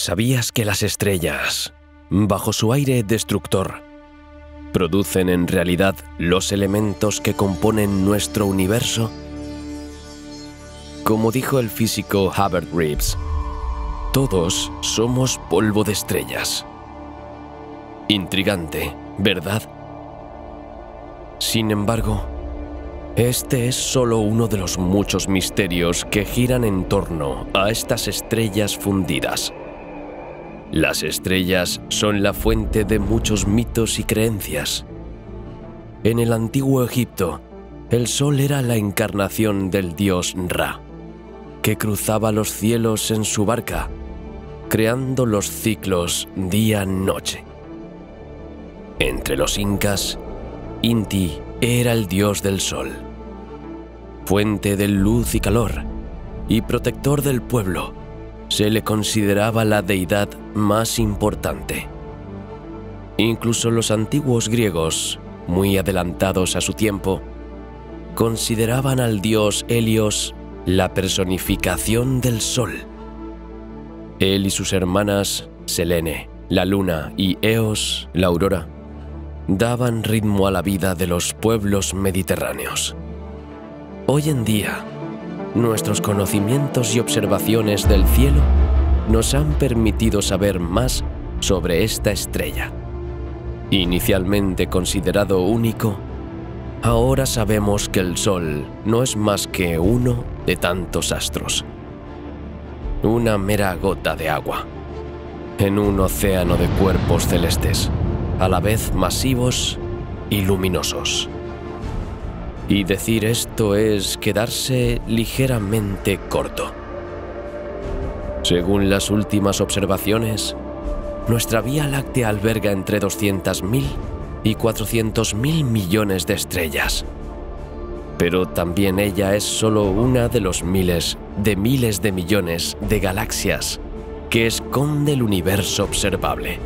¿Sabías que las estrellas, bajo su aire destructor, producen en realidad los elementos que componen nuestro universo? Como dijo el físico Hubert Reeves, todos somos polvo de estrellas. Intrigante, ¿verdad? Sin embargo, este es solo uno de los muchos misterios que giran en torno a estas estrellas fundidas. Las estrellas son la fuente de muchos mitos y creencias. En el antiguo Egipto, el sol era la encarnación del dios Ra, que cruzaba los cielos en su barca, creando los ciclos día-noche. Entre los incas, Inti era el dios del sol, fuente de luz y calor, y protector del pueblo. Se le consideraba la deidad más importante. Incluso los antiguos griegos, muy adelantados a su tiempo, consideraban al dios Helios la personificación del sol. Él y sus hermanas, Selene, la luna, y Eos, la aurora, daban ritmo a la vida de los pueblos mediterráneos. Hoy en día, nuestros conocimientos y observaciones del cielo nos han permitido saber más sobre esta estrella. Inicialmente considerado único, ahora sabemos que el Sol no es más que uno de tantos astros. Una mera gota de agua en un océano de cuerpos celestes, a la vez masivos y luminosos. Y decir esto es quedarse ligeramente corto. Según las últimas observaciones, nuestra Vía Láctea alberga entre 200.000 y 400.000 millones de estrellas. Pero también ella es solo una de los miles de millones de galaxias que esconde el universo observable.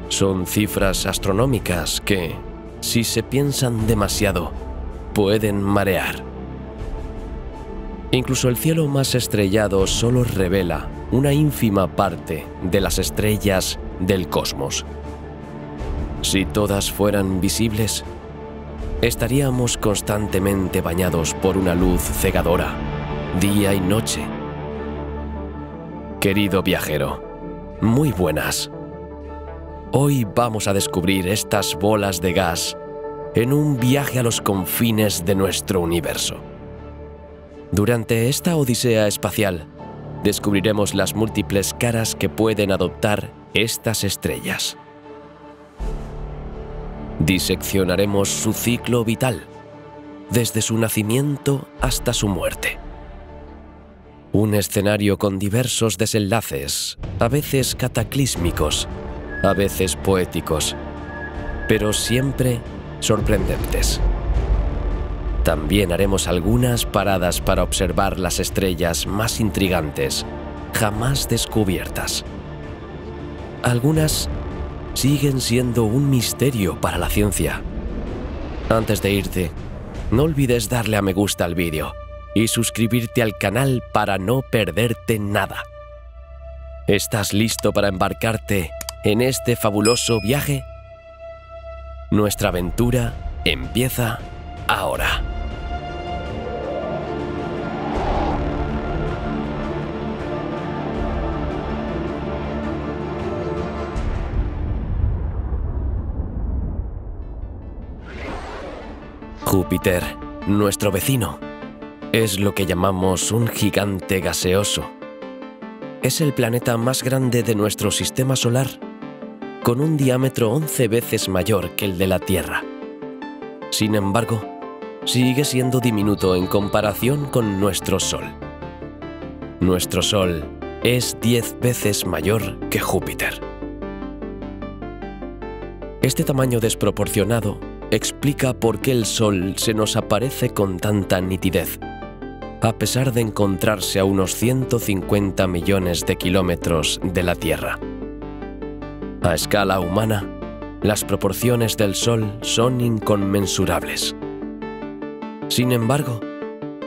Son cifras astronómicas que, si se piensan demasiado, pueden marear. Incluso el cielo más estrellado solo revela una ínfima parte de las estrellas del cosmos. Si todas fueran visibles, estaríamos constantemente bañados por una luz cegadora, día y noche. Querido viajero, muy buenas. Hoy vamos a descubrir estas bolas de gas en un viaje a los confines de nuestro universo. Durante esta odisea espacial, descubriremos las múltiples caras que pueden adoptar estas estrellas. Diseccionaremos su ciclo vital, desde su nacimiento hasta su muerte. Un escenario con diversos desenlaces, a veces cataclísmicos, a veces poéticos, pero siempre sorprendentes. También haremos algunas paradas para observar las estrellas más intrigantes, jamás descubiertas. Algunas siguen siendo un misterio para la ciencia. Antes de irte, no olvides darle a me gusta al vídeo y suscribirte al canal para no perderte nada. ¿Estás listo para embarcarte en este fabuloso viaje? Nuestra aventura empieza ahora. Júpiter, nuestro vecino, es lo que llamamos un gigante gaseoso. Es el planeta más grande de nuestro sistema solar, con un diámetro 11 veces mayor que el de la Tierra. Sin embargo, sigue siendo diminuto en comparación con nuestro Sol. Nuestro Sol es 10 veces mayor que Júpiter. Este tamaño desproporcionado explica por qué el Sol se nos aparece con tanta nitidez, a pesar de encontrarse a unos 150 millones de kilómetros de la Tierra. A escala humana, las proporciones del Sol son inconmensurables. Sin embargo,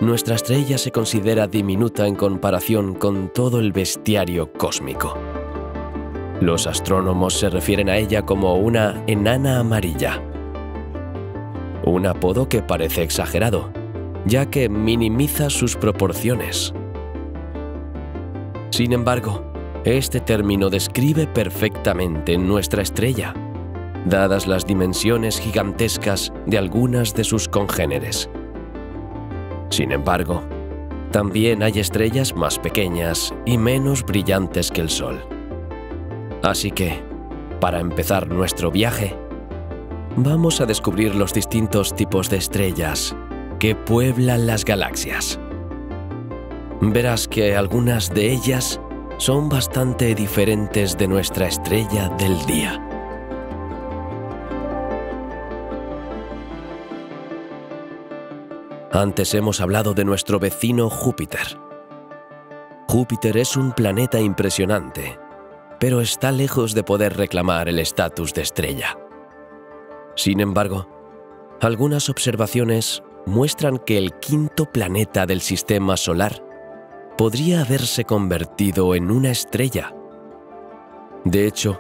nuestra estrella se considera diminuta en comparación con todo el bestiario cósmico. Los astrónomos se refieren a ella como una enana amarilla. Un apodo que parece exagerado, ya que minimiza sus proporciones. Sin embargo, este término describe perfectamente nuestra estrella, dadas las dimensiones gigantescas de algunas de sus congéneres. Sin embargo, también hay estrellas más pequeñas y menos brillantes que el Sol. Así que, para empezar nuestro viaje, vamos a descubrir los distintos tipos de estrellas que pueblan las galaxias. Verás que algunas de ellas son bastante diferentes de nuestra estrella del día. Antes hemos hablado de nuestro vecino Júpiter. Júpiter es un planeta impresionante, pero está lejos de poder reclamar el estatus de estrella. Sin embargo, algunas observaciones muestran que el quinto planeta del sistema solar podría haberse convertido en una estrella. De hecho,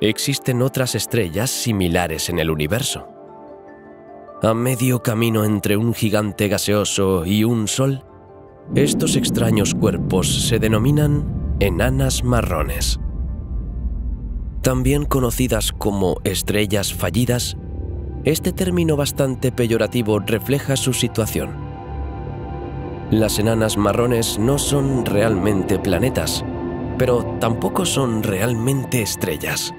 existen otras estrellas similares en el universo. A medio camino entre un gigante gaseoso y un sol, estos extraños cuerpos se denominan enanas marrones. También conocidas como estrellas fallidas, este término bastante peyorativo refleja su situación. Las enanas marrones no son realmente planetas, pero tampoco son realmente estrellas.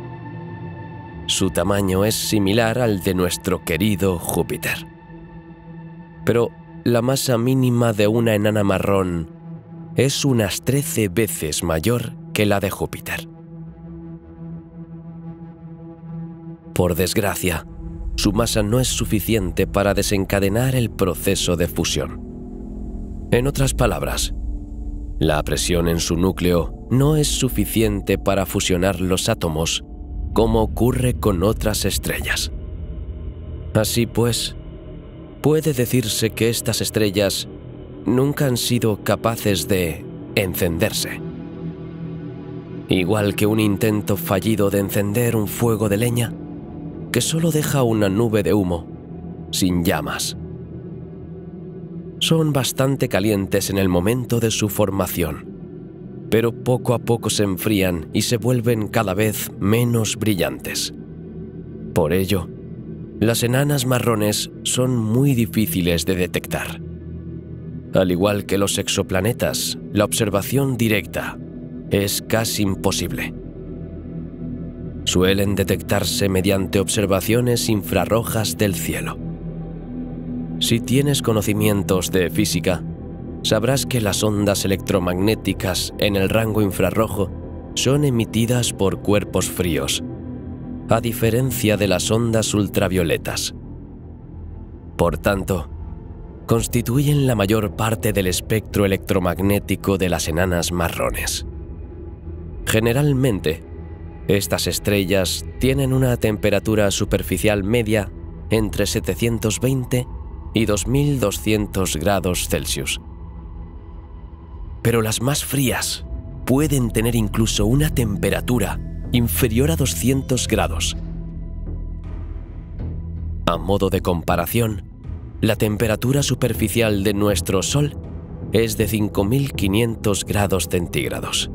Su tamaño es similar al de nuestro querido Júpiter. Pero la masa mínima de una enana marrón es unas 13 veces mayor que la de Júpiter. Por desgracia, su masa no es suficiente para desencadenar el proceso de fusión. En otras palabras, la presión en su núcleo no es suficiente para fusionar los átomos, como ocurre con otras estrellas. Así pues, puede decirse que estas estrellas nunca han sido capaces de encenderse. Igual que un intento fallido de encender un fuego de leña, que solo deja una nube de humo, sin llamas. Son bastante calientes en el momento de su formación, pero poco a poco se enfrían y se vuelven cada vez menos brillantes. Por ello, las enanas marrones son muy difíciles de detectar. Al igual que los exoplanetas, la observación directa es casi imposible. Suelen detectarse mediante observaciones infrarrojas del cielo. Si tienes conocimientos de física, sabrás que las ondas electromagnéticas en el rango infrarrojo son emitidas por cuerpos fríos, a diferencia de las ondas ultravioletas. Por tanto, constituyen la mayor parte del espectro electromagnético de las enanas marrones. Generalmente, estas estrellas tienen una temperatura superficial media entre 720 y 2200 grados Celsius. Pero las más frías pueden tener incluso una temperatura inferior a 200 grados. A modo de comparación, la temperatura superficial de nuestro Sol es de 5500 grados centígrados.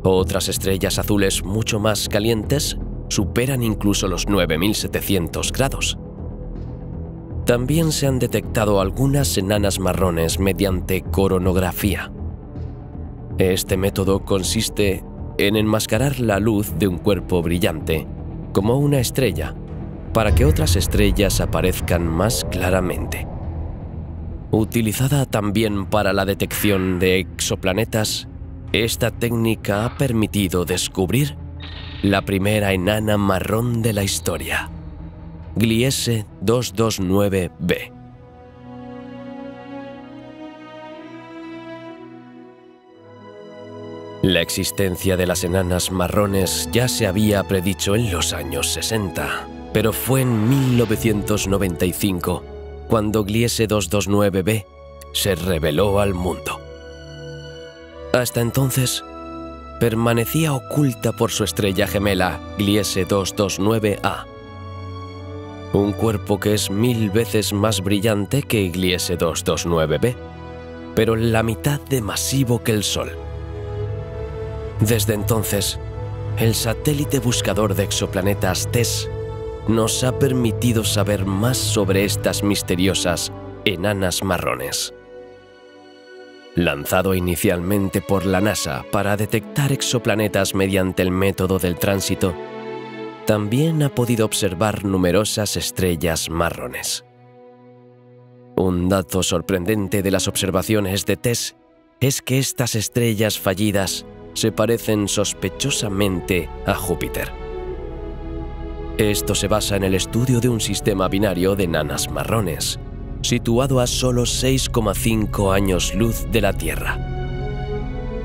Otras estrellas azules mucho más calientes superan incluso los 9700 grados. También se han detectado algunas enanas marrones mediante coronografía. Este método consiste en enmascarar la luz de un cuerpo brillante como una estrella para que otras estrellas aparezcan más claramente. Utilizada también para la detección de exoplanetas, esta técnica ha permitido descubrir la primera enana marrón de la historia, Gliese 229b. La existencia de las enanas marrones ya se había predicho en los años 60, pero fue en 1995 cuando Gliese 229b se reveló al mundo. Hasta entonces, permanecía oculta por su estrella gemela Gliese 229a, un cuerpo que es 1000 veces más brillante que Gliese 229b, pero la mitad de masivo que el Sol. Desde entonces, el satélite buscador de exoplanetas TESS nos ha permitido saber más sobre estas misteriosas enanas marrones. Lanzado inicialmente por la NASA para detectar exoplanetas mediante el método del tránsito, también ha podido observar numerosas estrellas marrones. Un dato sorprendente de las observaciones de TESS es que estas estrellas fallidas se parecen sospechosamente a Júpiter. Esto se basa en el estudio de un sistema binario de enanas marrones, situado a solo 6,5 años luz de la Tierra.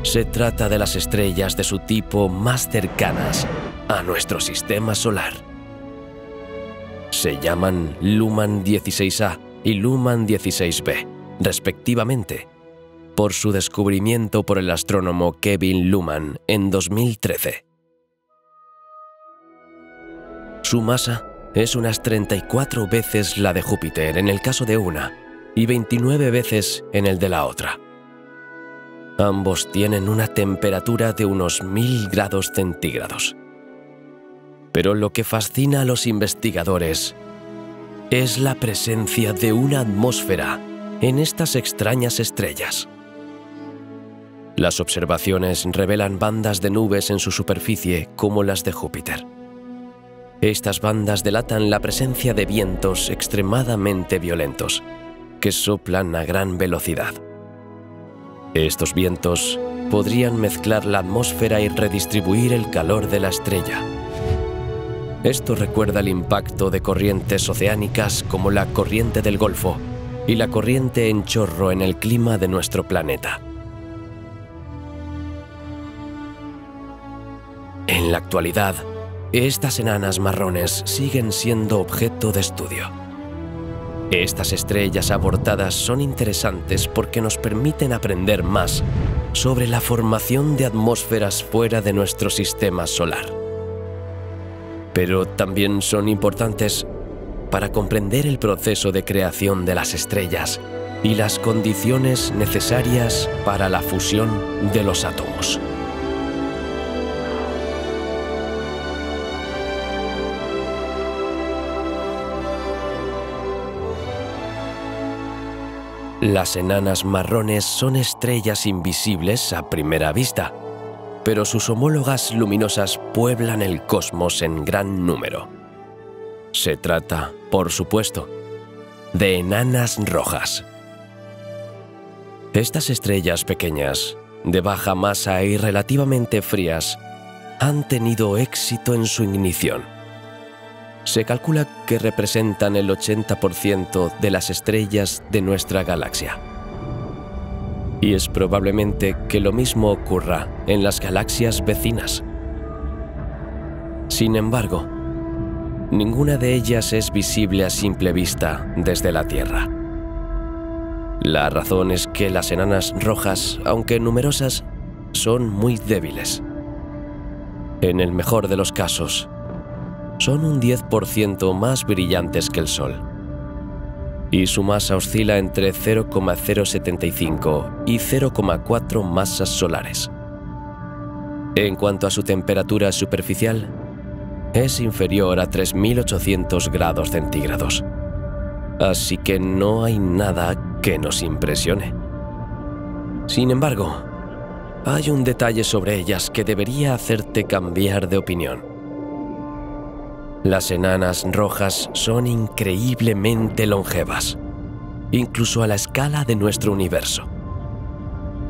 Se trata de las estrellas de su tipo más cercanas a nuestro sistema solar. Se llaman Luhmann 16A y Luhmann 16b, respectivamente, por su descubrimiento por el astrónomo Kevin Luhmann en 2013. Su masa es unas 34 veces la de Júpiter en el caso de una y 29 veces en el de la otra. Ambos tienen una temperatura de unos 1000 grados centígrados. Pero lo que fascina a los investigadores es la presencia de una atmósfera en estas extrañas estrellas. Las observaciones revelan bandas de nubes en su superficie como las de Júpiter. Estas bandas delatan la presencia de vientos extremadamente violentos, que soplan a gran velocidad. Estos vientos podrían mezclar la atmósfera y redistribuir el calor de la estrella. Esto recuerda el impacto de corrientes oceánicas como la corriente del Golfo y la corriente en chorro en el clima de nuestro planeta. En la actualidad, estas enanas marrones siguen siendo objeto de estudio. Estas estrellas abortadas son interesantes porque nos permiten aprender más sobre la formación de atmósferas fuera de nuestro sistema solar. Pero también son importantes para comprender el proceso de creación de las estrellas y las condiciones necesarias para la fusión de los átomos. Las enanas marrones son estrellas invisibles a primera vista, pero sus homólogas luminosas pueblan el cosmos en gran número. Se trata, por supuesto, de enanas rojas. Estas estrellas pequeñas, de baja masa y relativamente frías, han tenido éxito en su ignición. Se calcula que representan el 80% de las estrellas de nuestra galaxia. Y es probablemente que lo mismo ocurra en las galaxias vecinas. Sin embargo, ninguna de ellas es visible a simple vista desde la Tierra. La razón es que las enanas rojas, aunque numerosas, son muy débiles. En el mejor de los casos, son un 10% más brillantes que el Sol, y su masa oscila entre 0,075 y 0,4 masas solares. En cuanto a su temperatura superficial, es inferior a 3800 grados centígrados, así que no hay nada que nos impresione. Sin embargo, hay un detalle sobre ellas que debería hacerte cambiar de opinión. Las enanas rojas son increíblemente longevas, incluso a la escala de nuestro universo.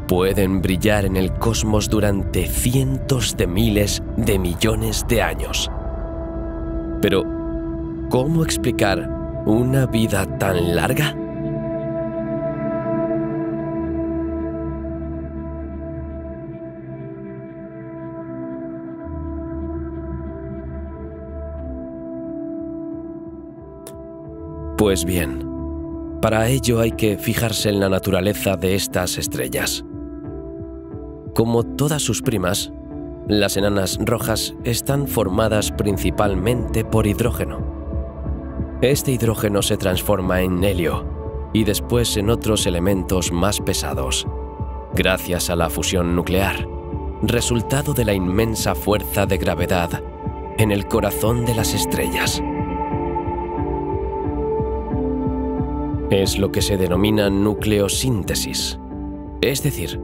Pueden brillar en el cosmos durante cientos de miles de millones de años. Pero, ¿cómo explicar una vida tan larga? Pues bien, Para ello hay que fijarse en la naturaleza de estas estrellas. Como todas sus primas, las enanas rojas están formadas principalmente por hidrógeno. Este hidrógeno se transforma en helio y después en otros elementos más pesados, gracias a la fusión nuclear, resultado de la inmensa fuerza de gravedad en el corazón de las estrellas. Es lo que se denomina nucleosíntesis, es decir,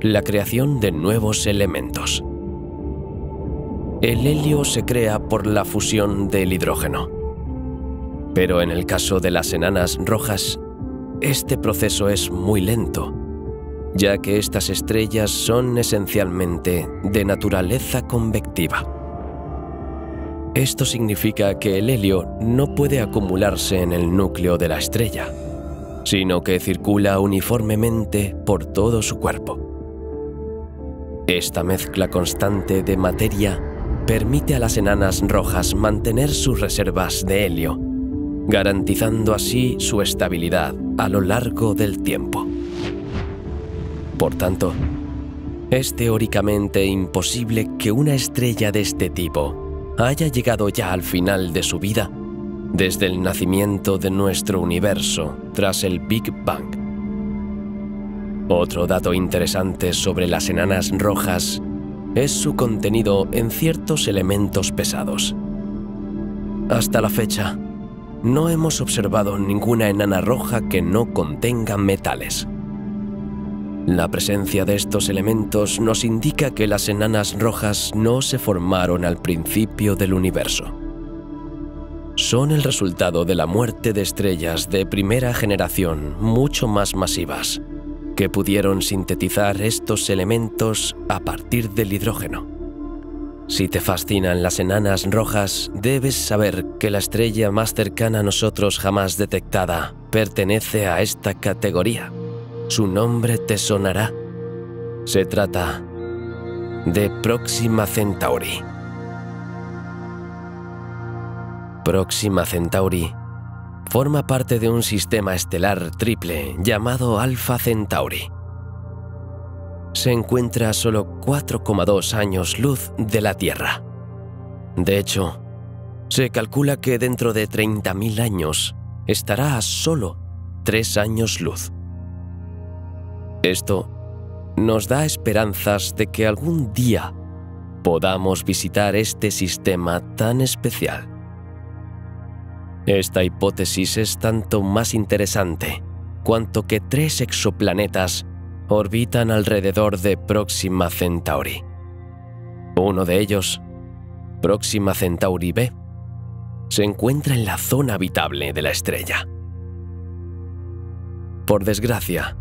la creación de nuevos elementos. El helio se crea por la fusión del hidrógeno. Pero en el caso de las enanas rojas, este proceso es muy lento, ya que estas estrellas son esencialmente de naturaleza convectiva. Esto significa que el helio no puede acumularse en el núcleo de la estrella, sino que circula uniformemente por todo su cuerpo. Esta mezcla constante de materia permite a las enanas rojas mantener sus reservas de helio, garantizando así su estabilidad a lo largo del tiempo. Por tanto, es teóricamente imposible que una estrella de este tipo haya llegado ya al final de su vida desde el nacimiento de nuestro universo tras el Big Bang. Otro dato interesante sobre las enanas rojas es su contenido en ciertos elementos pesados. Hasta la fecha, no hemos observado ninguna enana roja que no contenga metales. La presencia de estos elementos nos indica que las enanas rojas no se formaron al principio del universo. Son el resultado de la muerte de estrellas de primera generación mucho más masivas, que pudieron sintetizar estos elementos a partir del hidrógeno. Si te fascinan las enanas rojas, debes saber que la estrella más cercana a nosotros jamás detectada pertenece a esta categoría. Su nombre te sonará. Se trata de Próxima Centauri. Próxima Centauri forma parte de un sistema estelar triple llamado Alpha Centauri. Se encuentra a solo 4,2 años luz de la Tierra. De hecho, se calcula que dentro de 30.000 años estará a solo 3 años luz. Esto nos da esperanzas de que algún día podamos visitar este sistema tan especial. Esta hipótesis es tanto más interesante cuanto que 3 exoplanetas orbitan alrededor de Próxima Centauri. Uno de ellos, Próxima Centauri b, se encuentra en la zona habitable de la estrella. Por desgracia,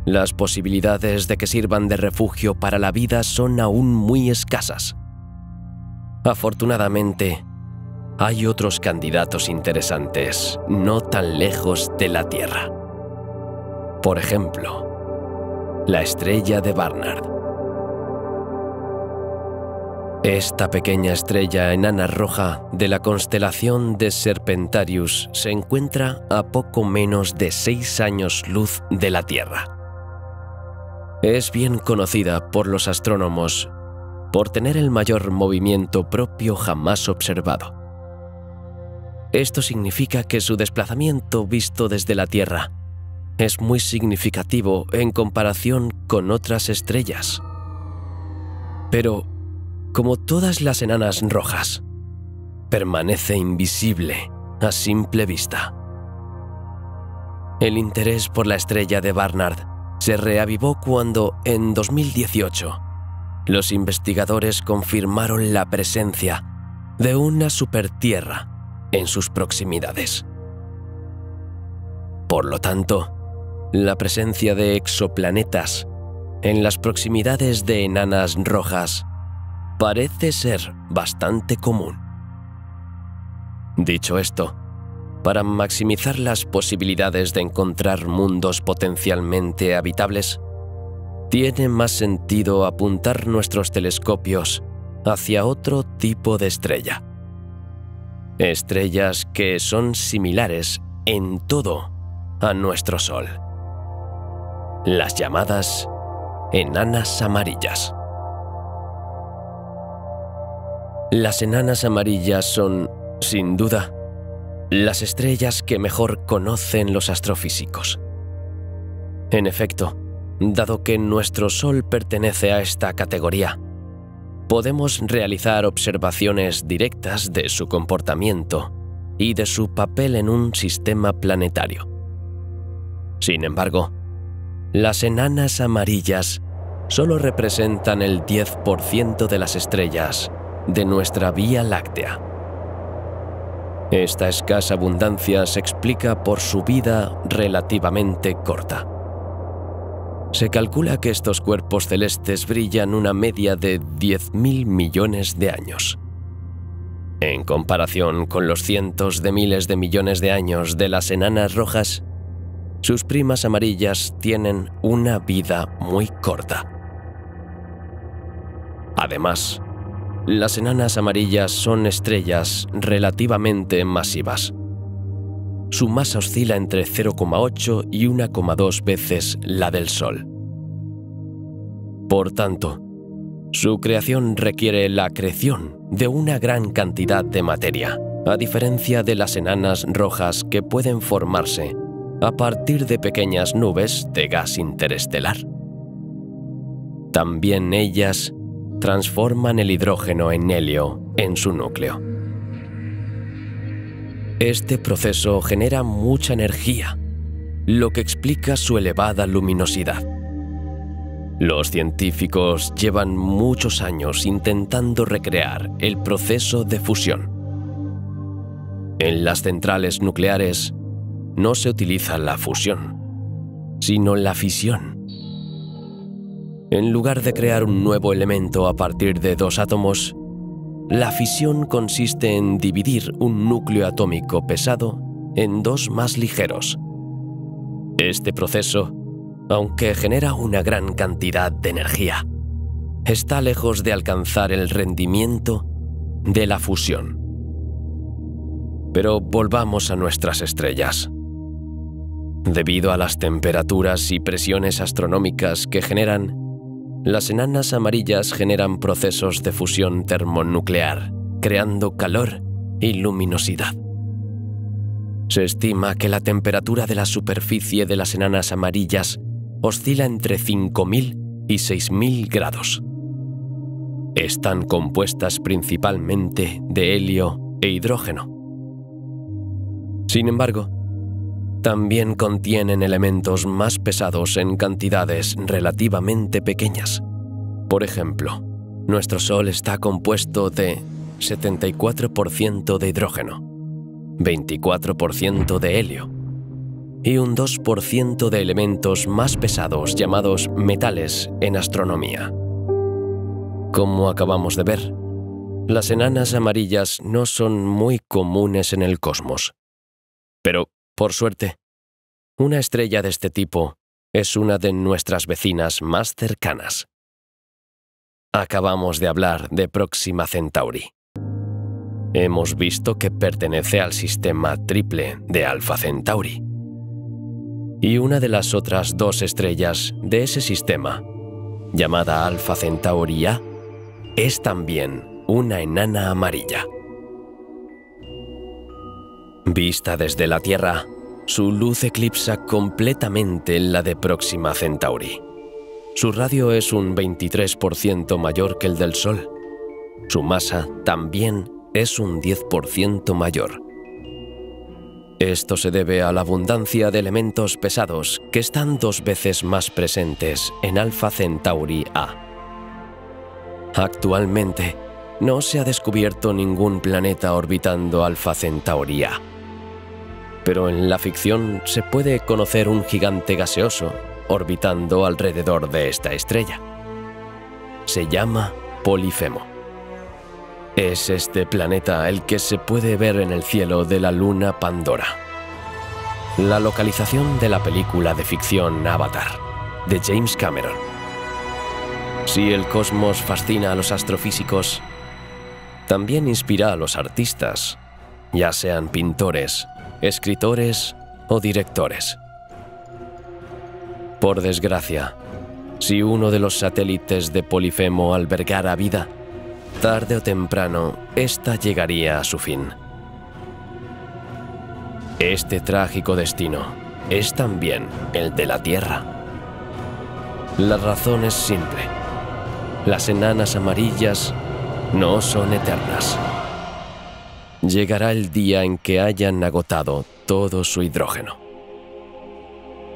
las posibilidades de que sirvan de refugio para la vida son aún muy escasas. Afortunadamente, hay otros candidatos interesantes no tan lejos de la Tierra. Por ejemplo, la estrella de Barnard. Esta pequeña estrella enana roja de la constelación de Serpentarius se encuentra a poco menos de 6 años luz de la Tierra. Es bien conocida por los astrónomos por tener el mayor movimiento propio jamás observado. Esto significa que su desplazamiento visto desde la Tierra es muy significativo en comparación con otras estrellas. Pero, como todas las enanas rojas, permanece invisible a simple vista. El interés por la estrella de Barnard se reavivó cuando, en 2018, los investigadores confirmaron la presencia de una supertierra en sus proximidades. Por lo tanto, la presencia de exoplanetas en las proximidades de enanas rojas parece ser bastante común. Dicho esto, para maximizar las posibilidades de encontrar mundos potencialmente habitables, tiene más sentido apuntar nuestros telescopios hacia otro tipo de estrella. Estrellas que son similares en todo a nuestro Sol. Las llamadas enanas amarillas. Las enanas amarillas son, sin duda, las estrellas que mejor conocen los astrofísicos. En efecto, dado que nuestro Sol pertenece a esta categoría, podemos realizar observaciones directas de su comportamiento y de su papel en un sistema planetario. Sin embargo, las enanas amarillas solo representan el 10% de las estrellas de nuestra Vía Láctea. Esta escasa abundancia se explica por su vida relativamente corta. Se calcula que estos cuerpos celestes brillan una media de 10.000 millones de años. En comparación con los cientos de miles de millones de años de las enanas rojas, sus primas amarillas tienen una vida muy corta. Además, las enanas amarillas son estrellas relativamente masivas. Su masa oscila entre 0,8 y 1,2 veces la del Sol. Por tanto, su creación requiere la acreción de una gran cantidad de materia, a diferencia de las enanas rojas que pueden formarse a partir de pequeñas nubes de gas interestelar. También ellas transforman el hidrógeno en helio en su núcleo. Este proceso genera mucha energía, lo que explica su elevada luminosidad. Los científicos llevan muchos años intentando recrear el proceso de fusión. En las centrales nucleares no se utiliza la fusión, sino la fisión. En lugar de crear un nuevo elemento a partir de dos átomos, la fisión consiste en dividir un núcleo atómico pesado en dos más ligeros. Este proceso, aunque genera una gran cantidad de energía, está lejos de alcanzar el rendimiento de la fusión. Pero volvamos a nuestras estrellas. Debido a las temperaturas y presiones astronómicas que generan, las enanas amarillas generan procesos de fusión termonuclear, creando calor y luminosidad. Se estima que la temperatura de la superficie de las enanas amarillas oscila entre 5.000 y 6.000 grados. Están compuestas principalmente de helio e hidrógeno. Sin embargo, también contienen elementos más pesados en cantidades relativamente pequeñas. Por ejemplo, nuestro Sol está compuesto de 74% de hidrógeno, 24% de helio y un 2% de elementos más pesados llamados metales en astronomía. Como acabamos de ver, las enanas amarillas no son muy comunes en el cosmos. Pero, por suerte, una estrella de este tipo es una de nuestras vecinas más cercanas. Acabamos de hablar de Próxima Centauri. Hemos visto que pertenece al sistema triple de Alfa Centauri. Y una de las otras dos estrellas de ese sistema, llamada Alfa Centauri A, es también una enana amarilla. Vista desde la Tierra, su luz eclipsa completamente la de Próxima Centauri. Su radio es un 23% mayor que el del Sol. Su masa también es un 10% mayor. Esto se debe a la abundancia de elementos pesados que están 2 veces más presentes en Alfa Centauri A. Actualmente, no se ha descubierto ningún planeta orbitando Alfa Centauri A. Pero en la ficción se puede conocer un gigante gaseoso orbitando alrededor de esta estrella. Se llama Polifemo. Es este planeta el que se puede ver en el cielo de la luna Pandora. La localización de la película de ficción Avatar, de James Cameron. Si el cosmos fascina a los astrofísicos, también inspira a los artistas, ya sean pintores, escritores o directores. Por desgracia, si uno de los satélites de Polifemo albergara vida, tarde o temprano, ésta llegaría a su fin. Este trágico destino es también el de la Tierra. La razón es simple. Las enanas amarillas no son eternas. Llegará el día en que hayan agotado todo su hidrógeno.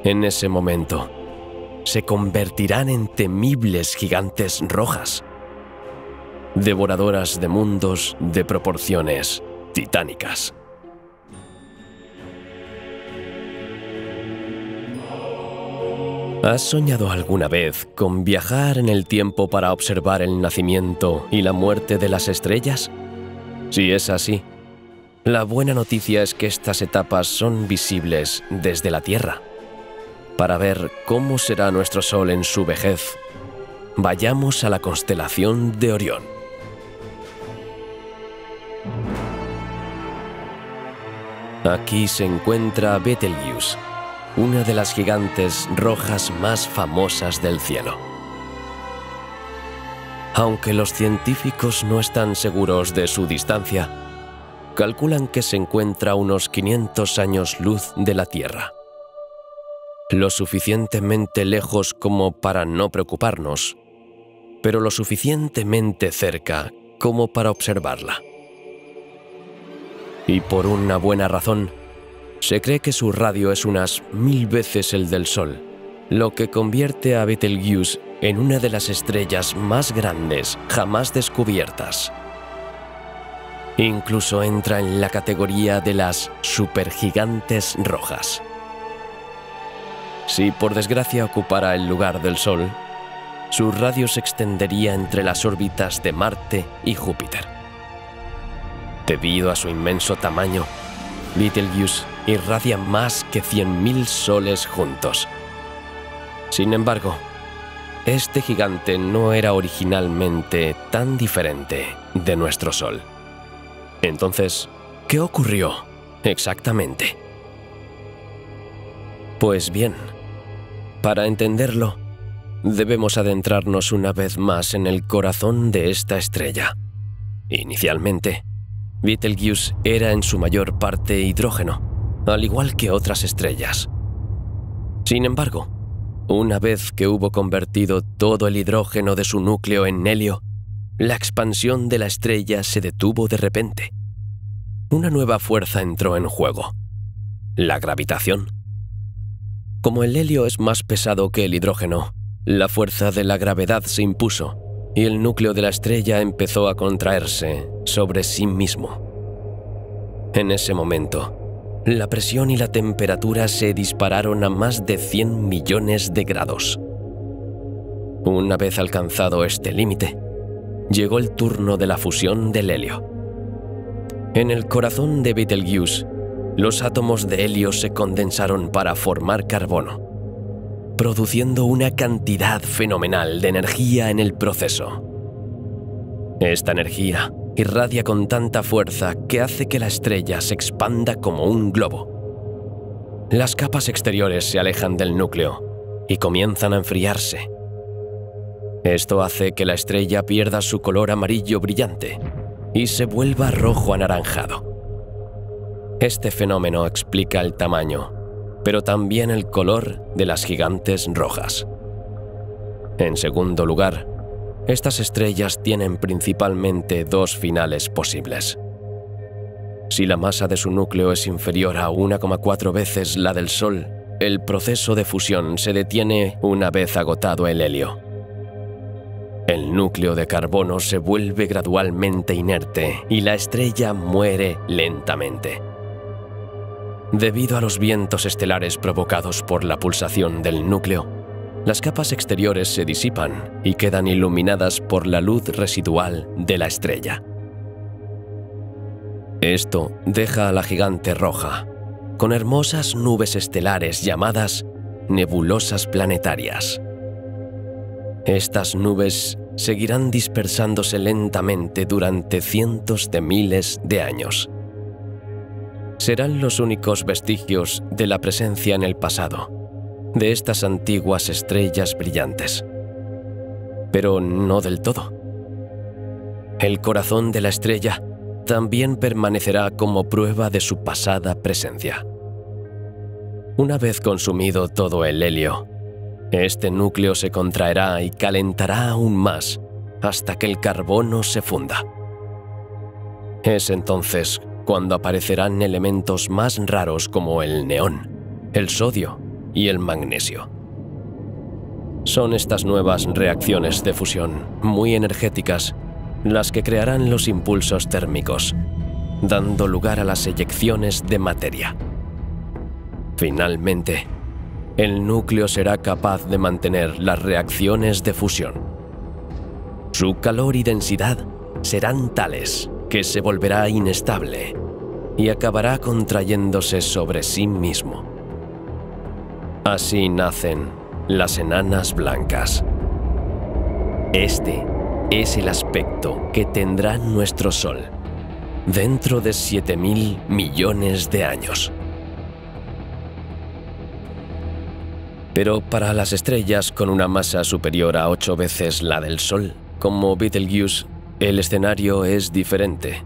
En ese momento, se convertirán en temibles gigantes rojas, devoradoras de mundos de proporciones titánicas. ¿Has soñado alguna vez con viajar en el tiempo para observar el nacimiento y la muerte de las estrellas? Si es así, la buena noticia es que estas etapas son visibles desde la Tierra. Para ver cómo será nuestro Sol en su vejez, vayamos a la constelación de Orión. Aquí se encuentra Betelgeuse, una de las gigantes rojas más famosas del cielo. Aunque los científicos no están seguros de su distancia, calculan que se encuentra a unos 500 años luz de la Tierra. Lo suficientemente lejos como para no preocuparnos, pero lo suficientemente cerca como para observarla. Y por una buena razón, se cree que su radio es unas 1000 veces el del Sol, lo que convierte a Betelgeuse en una de las estrellas más grandes jamás descubiertas. Incluso entra en la categoría de las supergigantes rojas. Si por desgracia ocupara el lugar del Sol, su radio se extendería entre las órbitas de Marte y Júpiter. Debido a su inmenso tamaño, Betelgeuse irradia más que 100.000 soles juntos. Sin embargo, este gigante no era originalmente tan diferente de nuestro Sol. Entonces, ¿qué ocurrió exactamente? Pues bien, para entenderlo, debemos adentrarnos una vez más en el corazón de esta estrella. Inicialmente, Betelgeuse era en su mayor parte hidrógeno, al igual que otras estrellas. Sin embargo, una vez que hubo convertido todo el hidrógeno de su núcleo en helio, la expansión de la estrella se detuvo de repente. Una nueva fuerza entró en juego: la gravitación. Como el helio es más pesado que el hidrógeno, la fuerza de la gravedad se impuso y el núcleo de la estrella empezó a contraerse sobre sí mismo. En ese momento, la presión y la temperatura se dispararon a más de 100 millones de grados. Una vez alcanzado este límite, llegó el turno de la fusión del helio. En el corazón de Betelgeuse, los átomos de helio se condensaron para formar carbono, produciendo una cantidad fenomenal de energía en el proceso. Esta energía irradia con tanta fuerza que hace que la estrella se expanda como un globo. Las capas exteriores se alejan del núcleo y comienzan a enfriarse. Esto hace que la estrella pierda su color amarillo brillante y se vuelva rojo anaranjado. Este fenómeno explica el tamaño, pero también el color de las gigantes rojas. En segundo lugar, estas estrellas tienen principalmente dos finales posibles. Si la masa de su núcleo es inferior a 1,4 veces la del Sol, el proceso de fusión se detiene una vez agotado el helio. El núcleo de carbono se vuelve gradualmente inerte y la estrella muere lentamente. Debido a los vientos estelares provocados por la pulsación del núcleo, las capas exteriores se disipan y quedan iluminadas por la luz residual de la estrella. Esto deja a la gigante roja con hermosas nubes estelares llamadas nebulosas planetarias. Estas nubes seguirán dispersándose lentamente durante cientos de miles de años. Serán los únicos vestigios de la presencia en el pasado, de estas antiguas estrellas brillantes. Pero no del todo. El corazón de la estrella también permanecerá como prueba de su pasada presencia. Una vez consumido todo el helio, este núcleo se contraerá y calentará aún más hasta que el carbono se funda. Es entonces cuando aparecerán elementos más raros como el neón, el sodio y el magnesio. Son estas nuevas reacciones de fusión, muy energéticas, las que crearán los impulsos térmicos, dando lugar a las eyecciones de materia. Finalmente, el núcleo será capaz de mantener las reacciones de fusión. Su calor y densidad serán tales que se volverá inestable y acabará contrayéndose sobre sí mismo. Así nacen las enanas blancas. Este es el aspecto que tendrá nuestro Sol dentro de 7.000 millones de años. Pero para las estrellas con una masa superior a 8 veces la del Sol, como Betelgeuse, el escenario es diferente.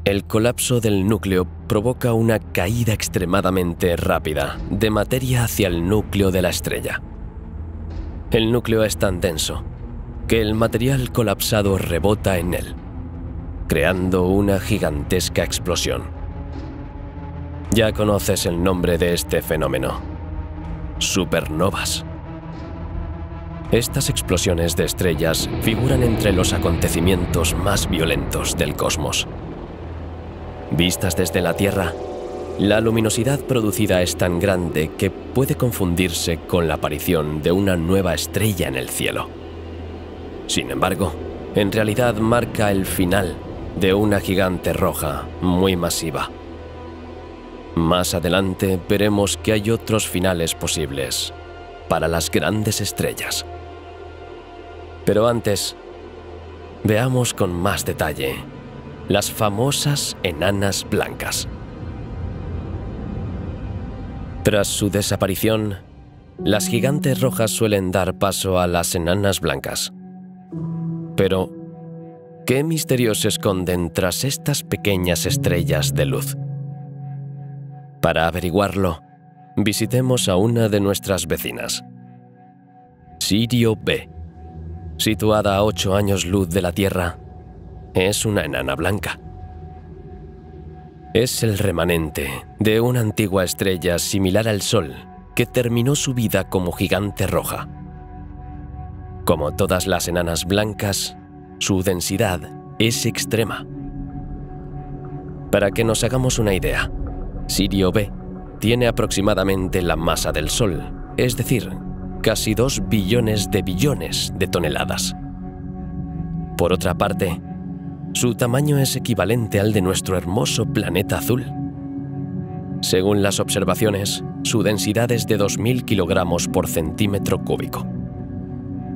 El colapso del núcleo provoca una caída extremadamente rápida de materia hacia el núcleo de la estrella. El núcleo es tan denso que el material colapsado rebota en él, creando una gigantesca explosión. Ya conoces el nombre de este fenómeno: supernovas. Estas explosiones de estrellas figuran entre los acontecimientos más violentos del cosmos. Vistas desde la Tierra, la luminosidad producida es tan grande que puede confundirse con la aparición de una nueva estrella en el cielo. Sin embargo, en realidad marca el final de una gigante roja muy masiva. Más adelante veremos que hay otros finales posibles para las grandes estrellas. Pero antes, veamos con más detalle las famosas enanas blancas. Tras su desaparición, las gigantes rojas suelen dar paso a las enanas blancas. Pero, ¿qué misterios se esconden tras estas pequeñas estrellas de luz? Para averiguarlo, visitemos a una de nuestras vecinas, Sirio B. Situada a 8 años luz de la Tierra, es una enana blanca. Es el remanente de una antigua estrella similar al Sol que terminó su vida como gigante roja. Como todas las enanas blancas, su densidad es extrema. Para que nos hagamos una idea, Sirio B tiene aproximadamente la masa del Sol, es decir, casi 2 billones de toneladas. Por otra parte, su tamaño es equivalente al de nuestro hermoso planeta azul. Según las observaciones, su densidad es de 2.000 kilogramos por centímetro cúbico.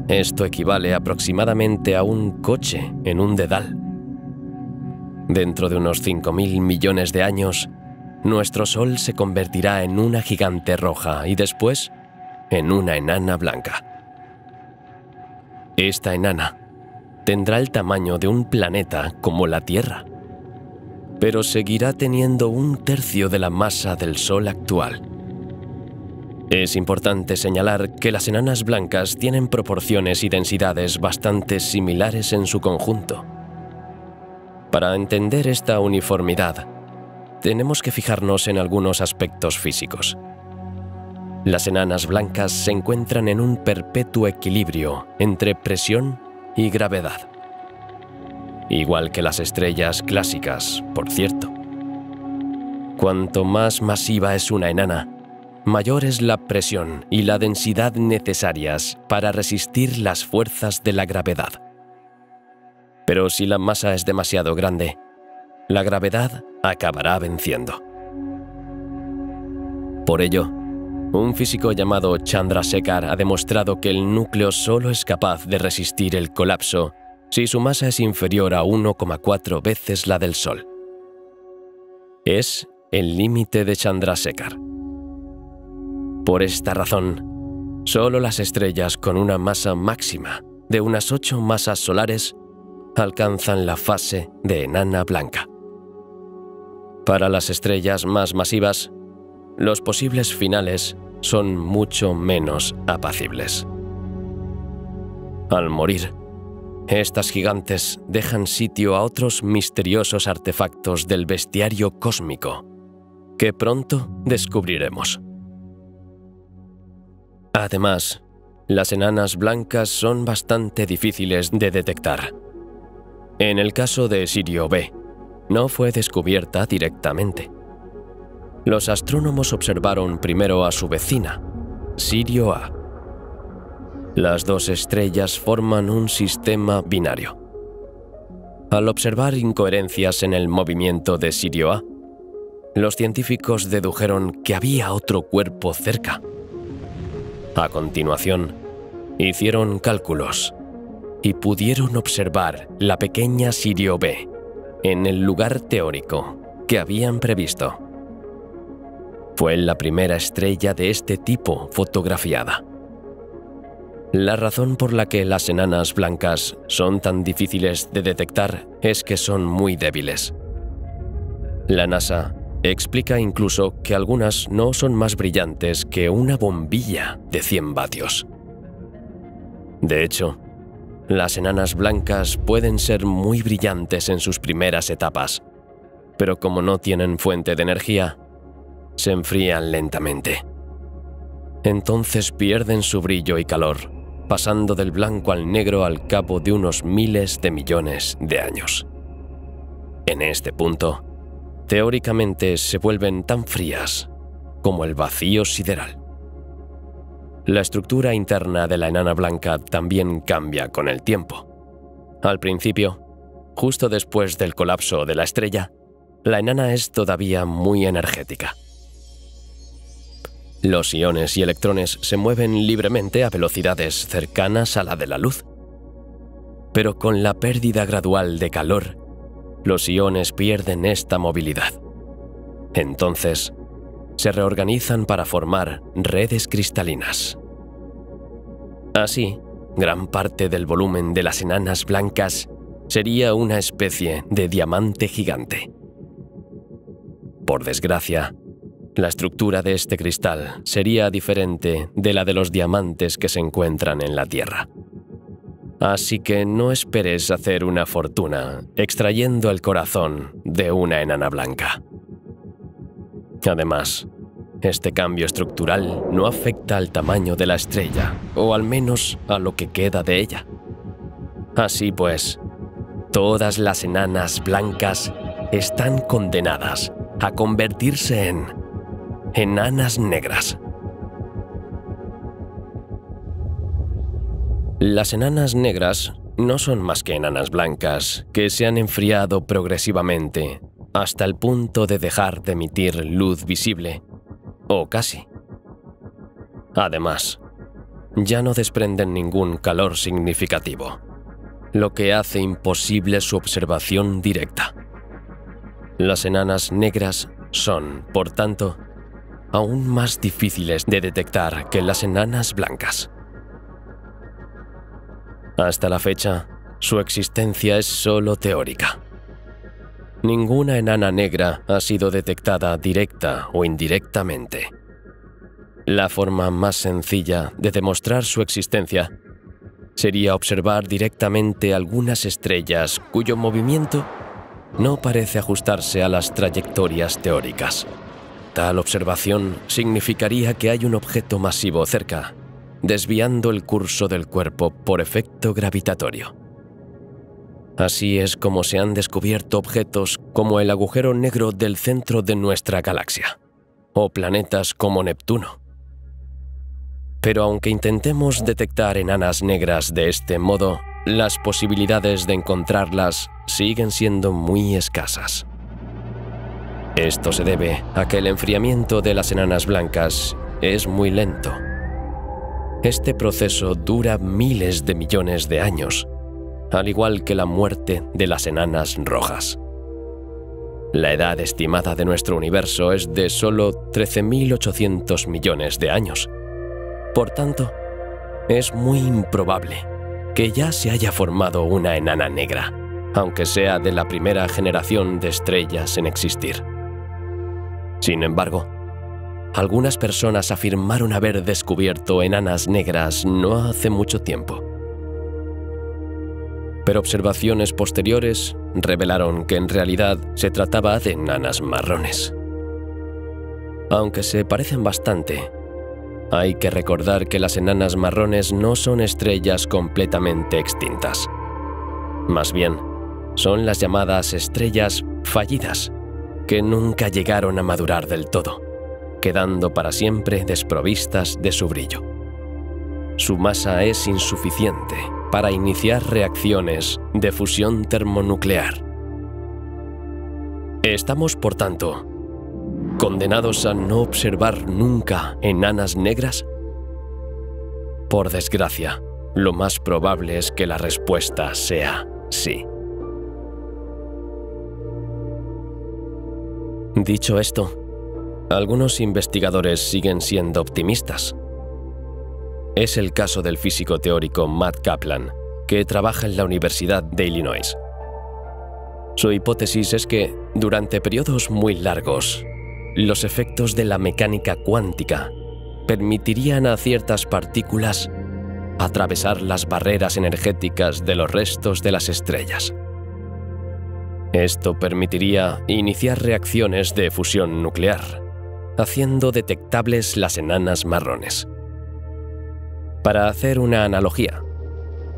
Esto equivale aproximadamente a un coche en un dedal. Dentro de unos 5.000 millones de años, nuestro Sol se convertirá en una gigante roja y después en una enana blanca. Esta enana tendrá el tamaño de un planeta como la Tierra, pero seguirá teniendo 1/3 de la masa del Sol actual. Es importante señalar que las enanas blancas tienen proporciones y densidades bastante similares en su conjunto. Para entender esta uniformidad, tenemos que fijarnos en algunos aspectos físicos. Las enanas blancas se encuentran en un perpetuo equilibrio entre presión y gravedad. Igual que las estrellas clásicas, por cierto. Cuanto más masiva es una enana, mayor es la presión y la densidad necesarias para resistir las fuerzas de la gravedad. Pero si la masa es demasiado grande, la gravedad acabará venciendo. Por ello, un físico llamado Chandrasekhar ha demostrado que el núcleo solo es capaz de resistir el colapso si su masa es inferior a 1,4 veces la del Sol. Es el límite de Chandrasekhar. Por esta razón, solo las estrellas con una masa máxima de unas 8 masas solares alcanzan la fase de enana blanca. Para las estrellas más masivas, los posibles finales son mucho menos apacibles. Al morir, estas gigantes dejan sitio a otros misteriosos artefactos del bestiario cósmico que pronto descubriremos. Además, las enanas blancas son bastante difíciles de detectar. En el caso de Sirio B, no fue descubierta directamente. Los astrónomos observaron primero a su vecina, Sirio A. Las dos estrellas forman un sistema binario. Al observar incoherencias en el movimiento de Sirio A, los científicos dedujeron que había otro cuerpo cerca. A continuación, hicieron cálculos y pudieron observar la pequeña Sirio B en el lugar teórico que habían previsto. Fue la primera estrella de este tipo fotografiada. La razón por la que las enanas blancas son tan difíciles de detectar es que son muy débiles. La NASA explica incluso que algunas no son más brillantes que una bombilla de 100 vatios. De hecho, las enanas blancas pueden ser muy brillantes en sus primeras etapas, pero como no tienen fuente de energía, se enfrían lentamente. Entonces pierden su brillo y calor, pasando del blanco al negro al cabo de unos miles de millones de años. En este punto, teóricamente se vuelven tan frías como el vacío sideral. La estructura interna de la enana blanca también cambia con el tiempo. Al principio, justo después del colapso de la estrella, la enana es todavía muy energética. Los iones y electrones se mueven libremente a velocidades cercanas a la de la luz. Pero con la pérdida gradual de calor, los iones pierden esta movilidad. Entonces, se reorganizan para formar redes cristalinas. Así, gran parte del volumen de las enanas blancas sería una especie de diamante gigante. Por desgracia, la estructura de este cristal sería diferente de la de los diamantes que se encuentran en la Tierra. Así que no esperes hacer una fortuna extrayendo el corazón de una enana blanca. Además, este cambio estructural no afecta al tamaño de la estrella, o al menos a lo que queda de ella. Así pues, todas las enanas blancas están condenadas a convertirse en enanas negras. Las enanas negras no son más que enanas blancas que se han enfriado progresivamente hasta el punto de dejar de emitir luz visible, o casi. Además, ya no desprenden ningún calor significativo, lo que hace imposible su observación directa. Las enanas negras son, por tanto, aún más difíciles de detectar que las enanas blancas. Hasta la fecha, su existencia es solo teórica. Ninguna enana negra ha sido detectada directa o indirectamente. La forma más sencilla de demostrar su existencia sería observar directamente algunas estrellas cuyo movimiento no parece ajustarse a las trayectorias teóricas. Tal observación significaría que hay un objeto masivo cerca, desviando el curso del cuerpo por efecto gravitatorio. Así es como se han descubierto objetos como el agujero negro del centro de nuestra galaxia, o planetas como Neptuno. Pero aunque intentemos detectar enanas negras de este modo, las posibilidades de encontrarlas siguen siendo muy escasas. Esto se debe a que el enfriamiento de las enanas blancas es muy lento. Este proceso dura miles de millones de años, al igual que la muerte de las enanas rojas. La edad estimada de nuestro universo es de solo 13.800 millones de años. Por tanto, es muy improbable que ya se haya formado una enana negra, aunque sea de la primera generación de estrellas en existir. Sin embargo, algunas personas afirmaron haber descubierto enanas negras no hace mucho tiempo. Pero observaciones posteriores revelaron que en realidad se trataba de enanas marrones. Aunque se parecen bastante, hay que recordar que las enanas marrones no son estrellas completamente extintas. Más bien, son las llamadas estrellas fallidas, que nunca llegaron a madurar del todo, quedando para siempre desprovistas de su brillo. Su masa es insuficiente para iniciar reacciones de fusión termonuclear. Estamos, por tanto, condenados a no observar nunca enanas negras. Por desgracia, lo más probable es que la respuesta sea sí. Dicho esto, algunos investigadores siguen siendo optimistas. Es el caso del físico teórico Matt Kaplan, que trabaja en la Universidad de Illinois. Su hipótesis es que, durante periodos muy largos, los efectos de la mecánica cuántica permitirían a ciertas partículas atravesar las barreras energéticas de los restos de las estrellas. Esto permitiría iniciar reacciones de fusión nuclear, haciendo detectables las enanas marrones. Para hacer una analogía,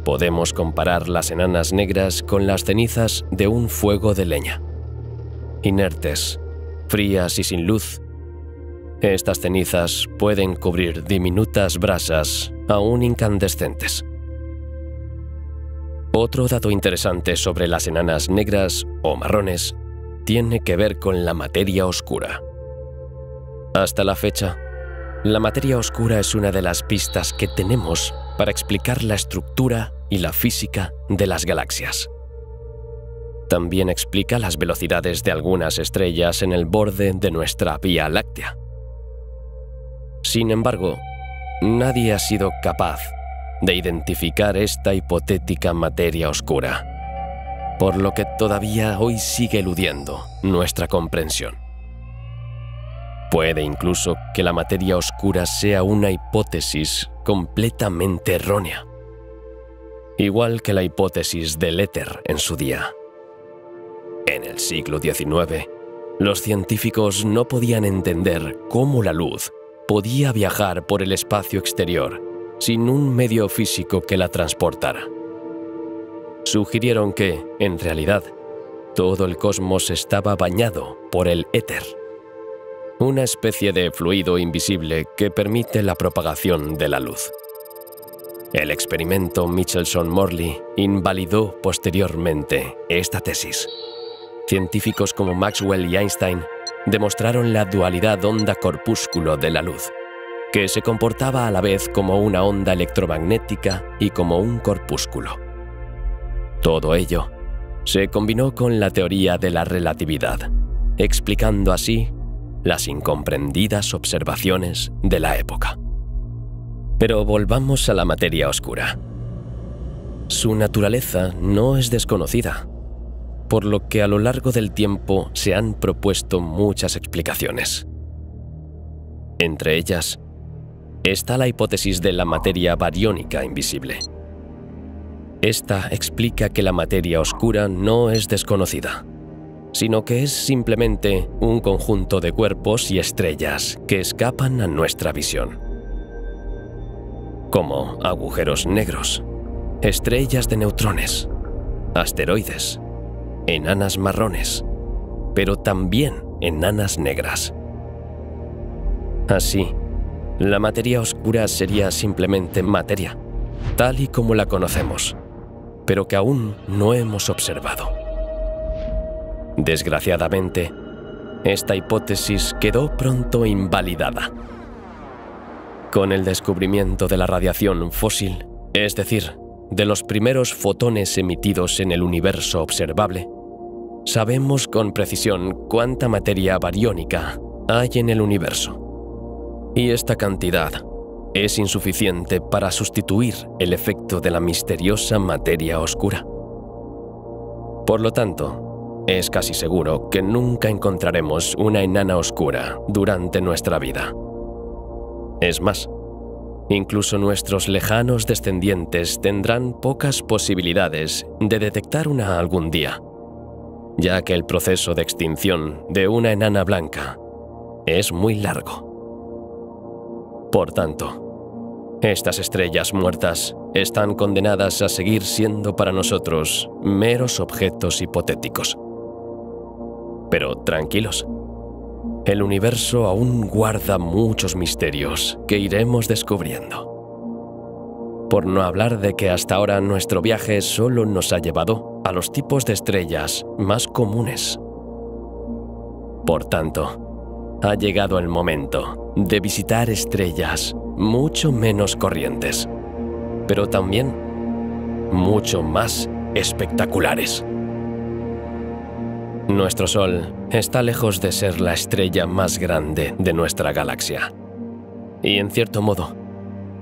podemos comparar las enanas negras con las cenizas de un fuego de leña. Inertes, frías y sin luz, estas cenizas pueden cubrir diminutas brasas aún incandescentes. Otro dato interesante sobre las enanas negras o marrones tiene que ver con la materia oscura. Hasta la fecha, la materia oscura es una de las pistas que tenemos para explicar la estructura y la física de las galaxias. También explica las velocidades de algunas estrellas en el borde de nuestra Vía Láctea. Sin embargo, nadie ha sido capaz de identificar esta hipotética materia oscura, por lo que todavía hoy sigue eludiendo nuestra comprensión. Puede incluso que la materia oscura sea una hipótesis completamente errónea, igual que la hipótesis del éter en su día. En el siglo XIX, los científicos no podían entender cómo la luz podía viajar por el espacio exterior sin un medio físico que la transportara. Sugirieron que, en realidad, todo el cosmos estaba bañado por el éter, una especie de fluido invisible que permite la propagación de la luz. El experimento Michelson-Morley invalidó posteriormente esta tesis. Científicos como Maxwell y Einstein demostraron la dualidad onda-corpúsculo de la luz, que se comportaba a la vez como una onda electromagnética y como un corpúsculo. Todo ello se combinó con la teoría de la relatividad, explicando así las incomprendidas observaciones de la época. Pero volvamos a la materia oscura. Su naturaleza no es desconocida, por lo que a lo largo del tiempo se han propuesto muchas explicaciones. Entre ellas, está la hipótesis de la materia bariónica invisible. Esta explica que la materia oscura no es desconocida, sino que es simplemente un conjunto de cuerpos y estrellas que escapan a nuestra visión, como agujeros negros, estrellas de neutrones, asteroides, enanas marrones, pero también enanas negras. Así, la materia oscura sería simplemente materia, tal y como la conocemos, pero que aún no hemos observado. Desgraciadamente, esta hipótesis quedó pronto invalidada. Con el descubrimiento de la radiación fósil, es decir, de los primeros fotones emitidos en el universo observable, sabemos con precisión cuánta materia bariónica hay en el universo. Y esta cantidad es insuficiente para sustituir el efecto de la misteriosa materia oscura. Por lo tanto, es casi seguro que nunca encontraremos una enana oscura durante nuestra vida. Es más, incluso nuestros lejanos descendientes tendrán pocas posibilidades de detectar una algún día, ya que el proceso de extinción de una enana blanca es muy largo. Por tanto, estas estrellas muertas están condenadas a seguir siendo para nosotros meros objetos hipotéticos. Pero tranquilos, el universo aún guarda muchos misterios que iremos descubriendo. Por no hablar de que hasta ahora nuestro viaje solo nos ha llevado a los tipos de estrellas más comunes. Por tanto, ha llegado el momento de visitar estrellas mucho menos corrientes, pero también mucho más espectaculares. Nuestro Sol está lejos de ser la estrella más grande de nuestra galaxia. Y en cierto modo,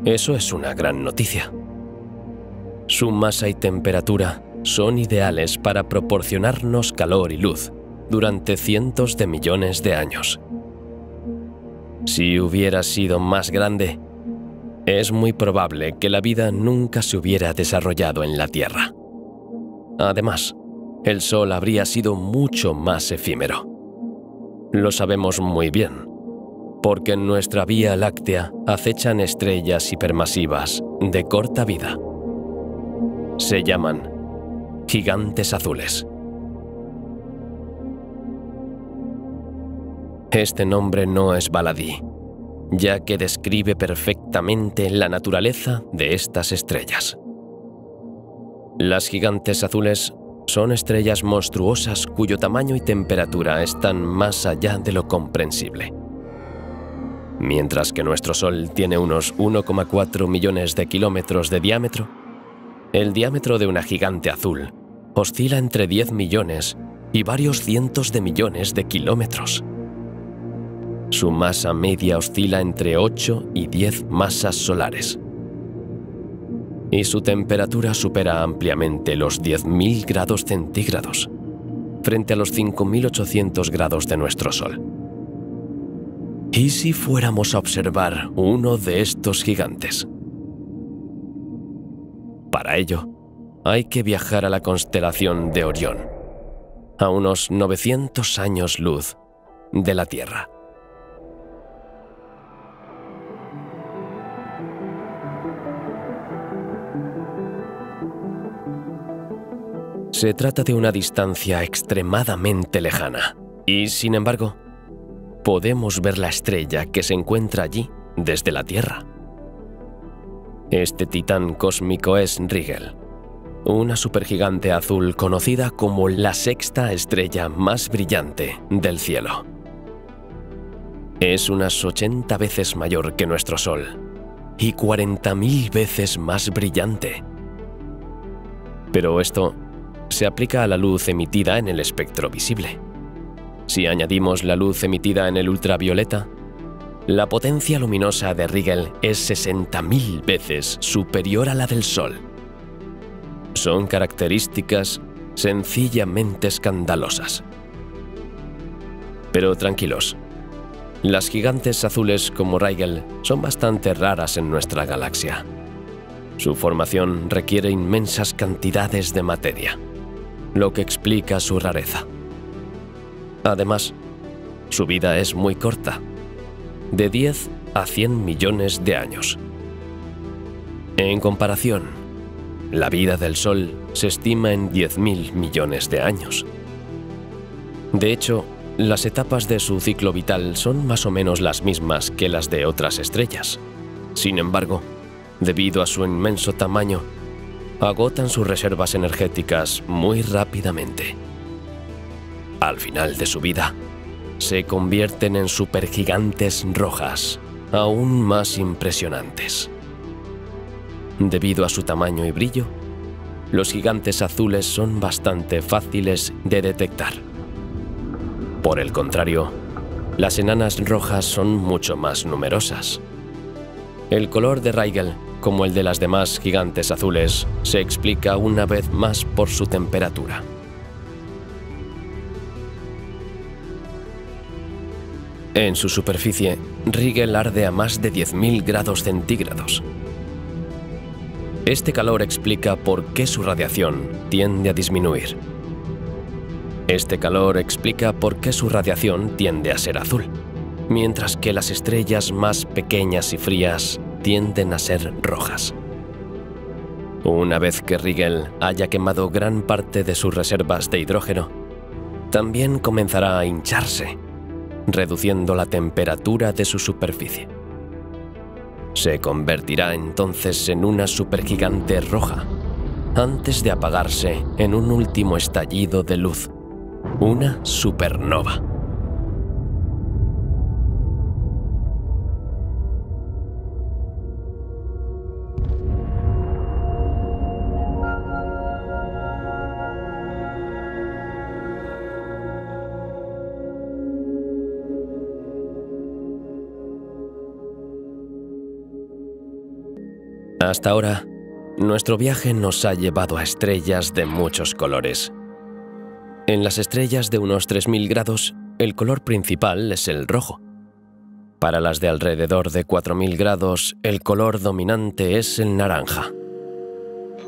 eso es una gran noticia. Su masa y temperatura son ideales para proporcionarnos calor y luz durante cientos de millones de años. Si hubiera sido más grande, es muy probable que la vida nunca se hubiera desarrollado en la Tierra. Además, el Sol habría sido mucho más efímero. Lo sabemos muy bien, porque en nuestra Vía Láctea acechan estrellas hipermasivas de corta vida. Se llaman gigantes azules. Este nombre no es baladí, ya que describe perfectamente la naturaleza de estas estrellas. Las gigantes azules son estrellas monstruosas cuyo tamaño y temperatura están más allá de lo comprensible. Mientras que nuestro Sol tiene unos 1,4 millones de kilómetros de diámetro, el diámetro de una gigante azul oscila entre 10 millones y varios cientos de millones de kilómetros. Su masa media oscila entre 8 y 10 masas solares. Y su temperatura supera ampliamente los 10.000 grados centígrados, frente a los 5.800 grados de nuestro Sol. ¿Y si fuéramos a observar uno de estos gigantes? Para ello, hay que viajar a la constelación de Orión, a unos 900 años luz de la Tierra. Se trata de una distancia extremadamente lejana y, sin embargo, podemos ver la estrella que se encuentra allí desde la Tierra. Este titán cósmico es Rigel, una supergigante azul conocida como la sexta estrella más brillante del cielo. Es unas 80 veces mayor que nuestro Sol y 40.000 veces más brillante. Pero esto se aplica a la luz emitida en el espectro visible. Si añadimos la luz emitida en el ultravioleta, la potencia luminosa de Rigel es 60.000 veces superior a la del Sol. Son características sencillamente escandalosas. Pero tranquilos, las gigantes azules como Rigel son bastante raras en nuestra galaxia. Su formación requiere inmensas cantidades de materia, lo que explica su rareza. Además, su vida es muy corta, de 10 a 100 millones de años. En comparación, la vida del Sol se estima en 10.000 millones de años. De hecho, las etapas de su ciclo vital son más o menos las mismas que las de otras estrellas. Sin embargo, debido a su inmenso tamaño, agotan sus reservas energéticas muy rápidamente. Al final de su vida, se convierten en supergigantes rojas, aún más impresionantes. Debido a su tamaño y brillo, los gigantes azules son bastante fáciles de detectar. Por el contrario, las enanas rojas son mucho más numerosas. El color de Rigel, como el de las demás gigantes azules, se explica una vez más por su temperatura. En su superficie, Rigel arde a más de 10.000 grados centígrados. Este calor explica por qué su radiación tiende a disminuir. Este calor explica por qué su radiación tiende a ser azul, mientras que las estrellas más pequeñas y frías tienden a ser rojas. Una vez que Rigel haya quemado gran parte de sus reservas de hidrógeno, también comenzará a hincharse, reduciendo la temperatura de su superficie. Se convertirá entonces en una supergigante roja, antes de apagarse en un último estallido de luz, una supernova. Hasta ahora, nuestro viaje nos ha llevado a estrellas de muchos colores. En las estrellas de unos 3.000 grados, el color principal es el rojo. Para las de alrededor de 4.000 grados, el color dominante es el naranja.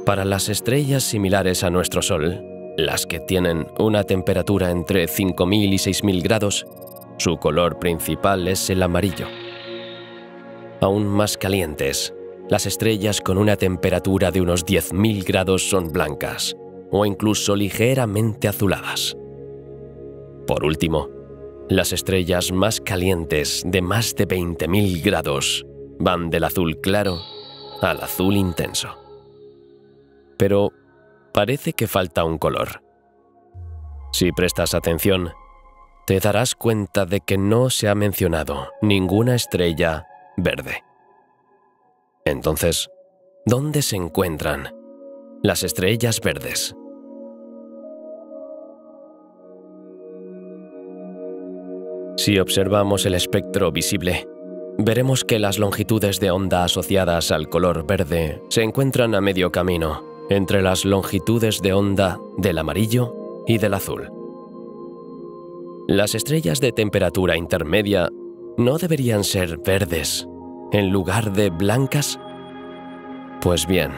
Para las estrellas similares a nuestro Sol, las que tienen una temperatura entre 5.000 y 6.000 grados, su color principal es el amarillo. Aún más calientes, las estrellas con una temperatura de unos 10.000 grados son blancas, o incluso ligeramente azuladas. Por último, las estrellas más calientes de más de 20.000 grados van del azul claro al azul intenso. Pero parece que falta un color. Si prestas atención, te darás cuenta de que no se ha mencionado ninguna estrella verde. Entonces, ¿dónde se encuentran las estrellas verdes? Si observamos el espectro visible, veremos que las longitudes de onda asociadas al color verde se encuentran a medio camino entre las longitudes de onda del amarillo y del azul. Las estrellas de temperatura intermedia no deberían ser verdes en lugar de blancas. Pues bien,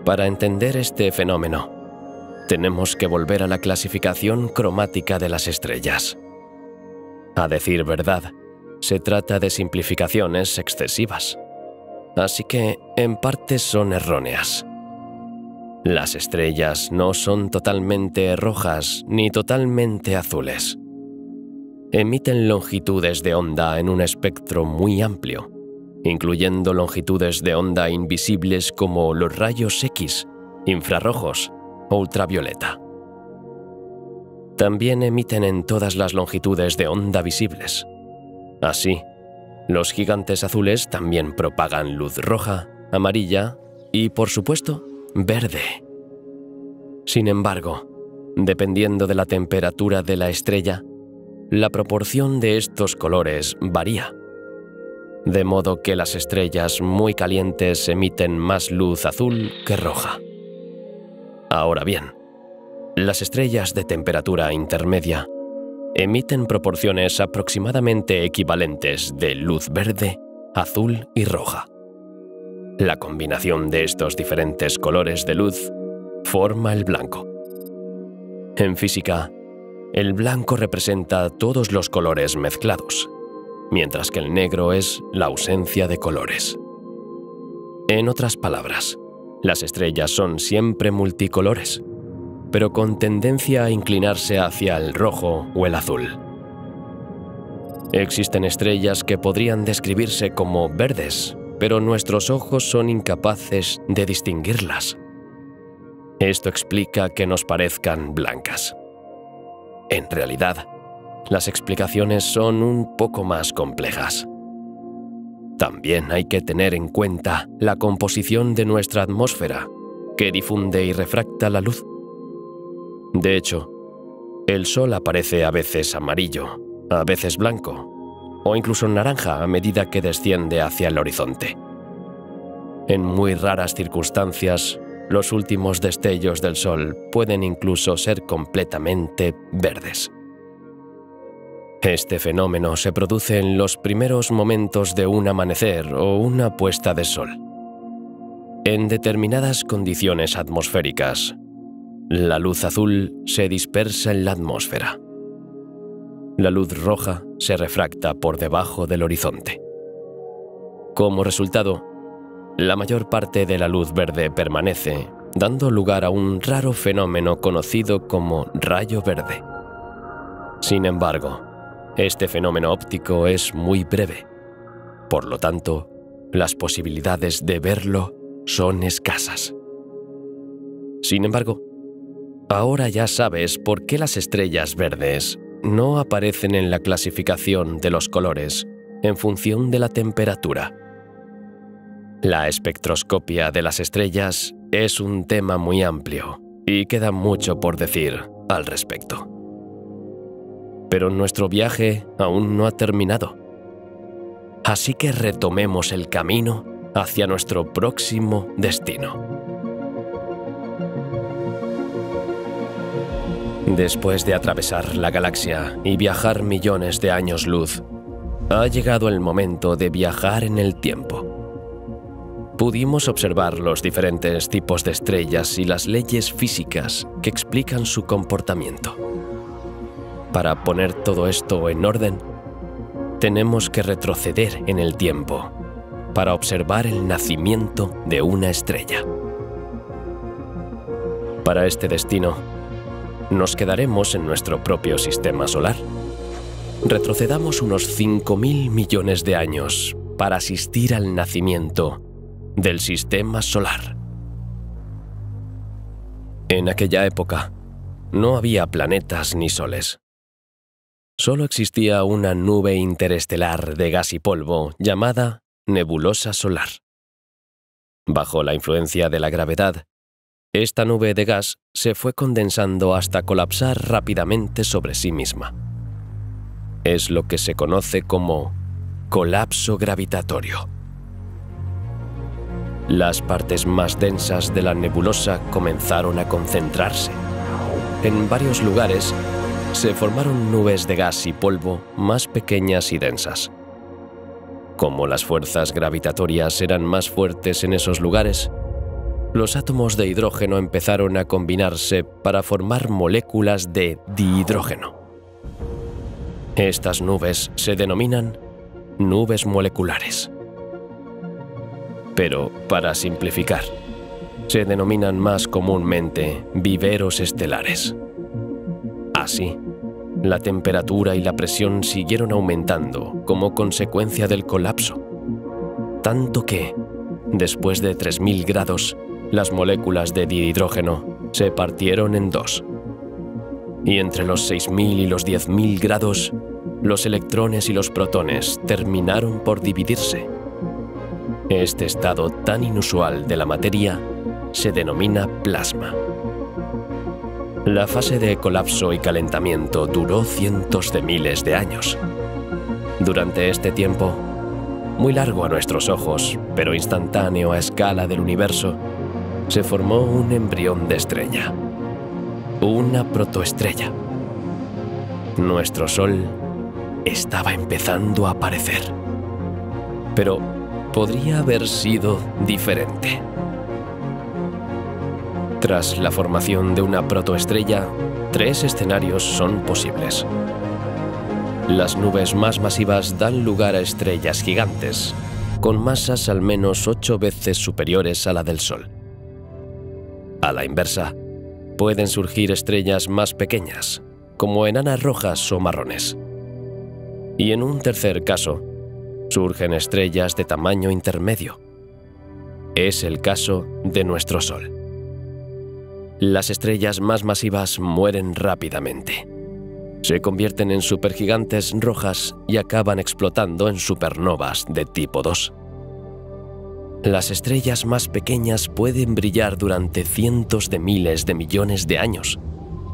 para entender este fenómeno, tenemos que volver a la clasificación cromática de las estrellas. A decir verdad, se trata de simplificaciones excesivas, así que en parte son erróneas. Las estrellas no son totalmente rojas ni totalmente azules. Emiten longitudes de onda en un espectro muy amplio, incluyendo longitudes de onda invisibles como los rayos X, infrarrojos o ultravioleta. También emiten en todas las longitudes de onda visibles. Así, los gigantes azules también propagan luz roja, amarilla y, por supuesto, verde. Sin embargo, dependiendo de la temperatura de la estrella, la proporción de estos colores varía. De modo que las estrellas muy calientes emiten más luz azul que roja. Ahora bien, las estrellas de temperatura intermedia emiten proporciones aproximadamente equivalentes de luz verde, azul y roja. La combinación de estos diferentes colores de luz forma el blanco. En física, el blanco representa todos los colores mezclados, mientras que el negro es la ausencia de colores. En otras palabras, las estrellas son siempre multicolores, pero con tendencia a inclinarse hacia el rojo o el azul. Existen estrellas que podrían describirse como verdes, pero nuestros ojos son incapaces de distinguirlas. Esto explica que nos parezcan blancas. En realidad, las explicaciones son un poco más complejas. También hay que tener en cuenta la composición de nuestra atmósfera que difunde y refracta la luz. De hecho, el Sol aparece a veces amarillo, a veces blanco, o incluso naranja a medida que desciende hacia el horizonte. En muy raras circunstancias, los últimos destellos del Sol pueden incluso ser completamente verdes. Este fenómeno se produce en los primeros momentos de un amanecer o una puesta de sol. En determinadas condiciones atmosféricas, la luz azul se dispersa en la atmósfera. La luz roja se refracta por debajo del horizonte. Como resultado, la mayor parte de la luz verde permanece, dando lugar a un raro fenómeno conocido como rayo verde. Sin embargo, este fenómeno óptico es muy breve. Por lo tanto, las posibilidades de verlo son escasas. Sin embargo, ahora ya sabes por qué las estrellas verdes no aparecen en la clasificación de los colores en función de la temperatura. La espectroscopia de las estrellas es un tema muy amplio y queda mucho por decir al respecto. Pero nuestro viaje aún no ha terminado. Así que retomemos el camino hacia nuestro próximo destino. Después de atravesar la galaxia y viajar millones de años luz, ha llegado el momento de viajar en el tiempo. Pudimos observar los diferentes tipos de estrellas y las leyes físicas que explican su comportamiento. Para poner todo esto en orden, tenemos que retroceder en el tiempo para observar el nacimiento de una estrella. Para este destino, nos quedaremos en nuestro propio sistema solar. Retrocedamos unos 5.000 millones de años para asistir al nacimiento del sistema solar. En aquella época, no había planetas ni soles. Solo existía una nube interestelar de gas y polvo llamada nebulosa solar. Bajo la influencia de la gravedad, esta nube de gas se fue condensando hasta colapsar rápidamente sobre sí misma. Es lo que se conoce como colapso gravitatorio. Las partes más densas de la nebulosa comenzaron a concentrarse. En varios lugares se formaron nubes de gas y polvo más pequeñas y densas. Como las fuerzas gravitatorias eran más fuertes en esos lugares, los átomos de hidrógeno empezaron a combinarse para formar moléculas de dihidrógeno. Estas nubes se denominan nubes moleculares. Pero, para simplificar, se denominan más comúnmente viveros estelares. Así, la temperatura y la presión siguieron aumentando como consecuencia del colapso, tanto que, después de 3.000 grados, las moléculas de dihidrógeno se partieron en dos. Y entre los 6.000 y los 10.000 grados, los electrones y los protones terminaron por dividirse. Este estado tan inusual de la materia se denomina plasma. La fase de colapso y calentamiento duró cientos de miles de años. Durante este tiempo, muy largo a nuestros ojos, pero instantáneo a escala del universo, se formó un embrión de estrella, una protoestrella. Nuestro Sol estaba empezando a aparecer, pero podría haber sido diferente. Tras la formación de una protoestrella, 3 escenarios son posibles. Las nubes más masivas dan lugar a estrellas gigantes, con masas al menos 8 veces superiores a la del Sol. A la inversa, pueden surgir estrellas más pequeñas, como enanas rojas o marrones. Y en un tercer caso, surgen estrellas de tamaño intermedio. Es el caso de nuestro Sol. Las estrellas más masivas mueren rápidamente. Se convierten en supergigantes rojas y acaban explotando en supernovas de tipo 2. Las estrellas más pequeñas pueden brillar durante cientos de miles de millones de años,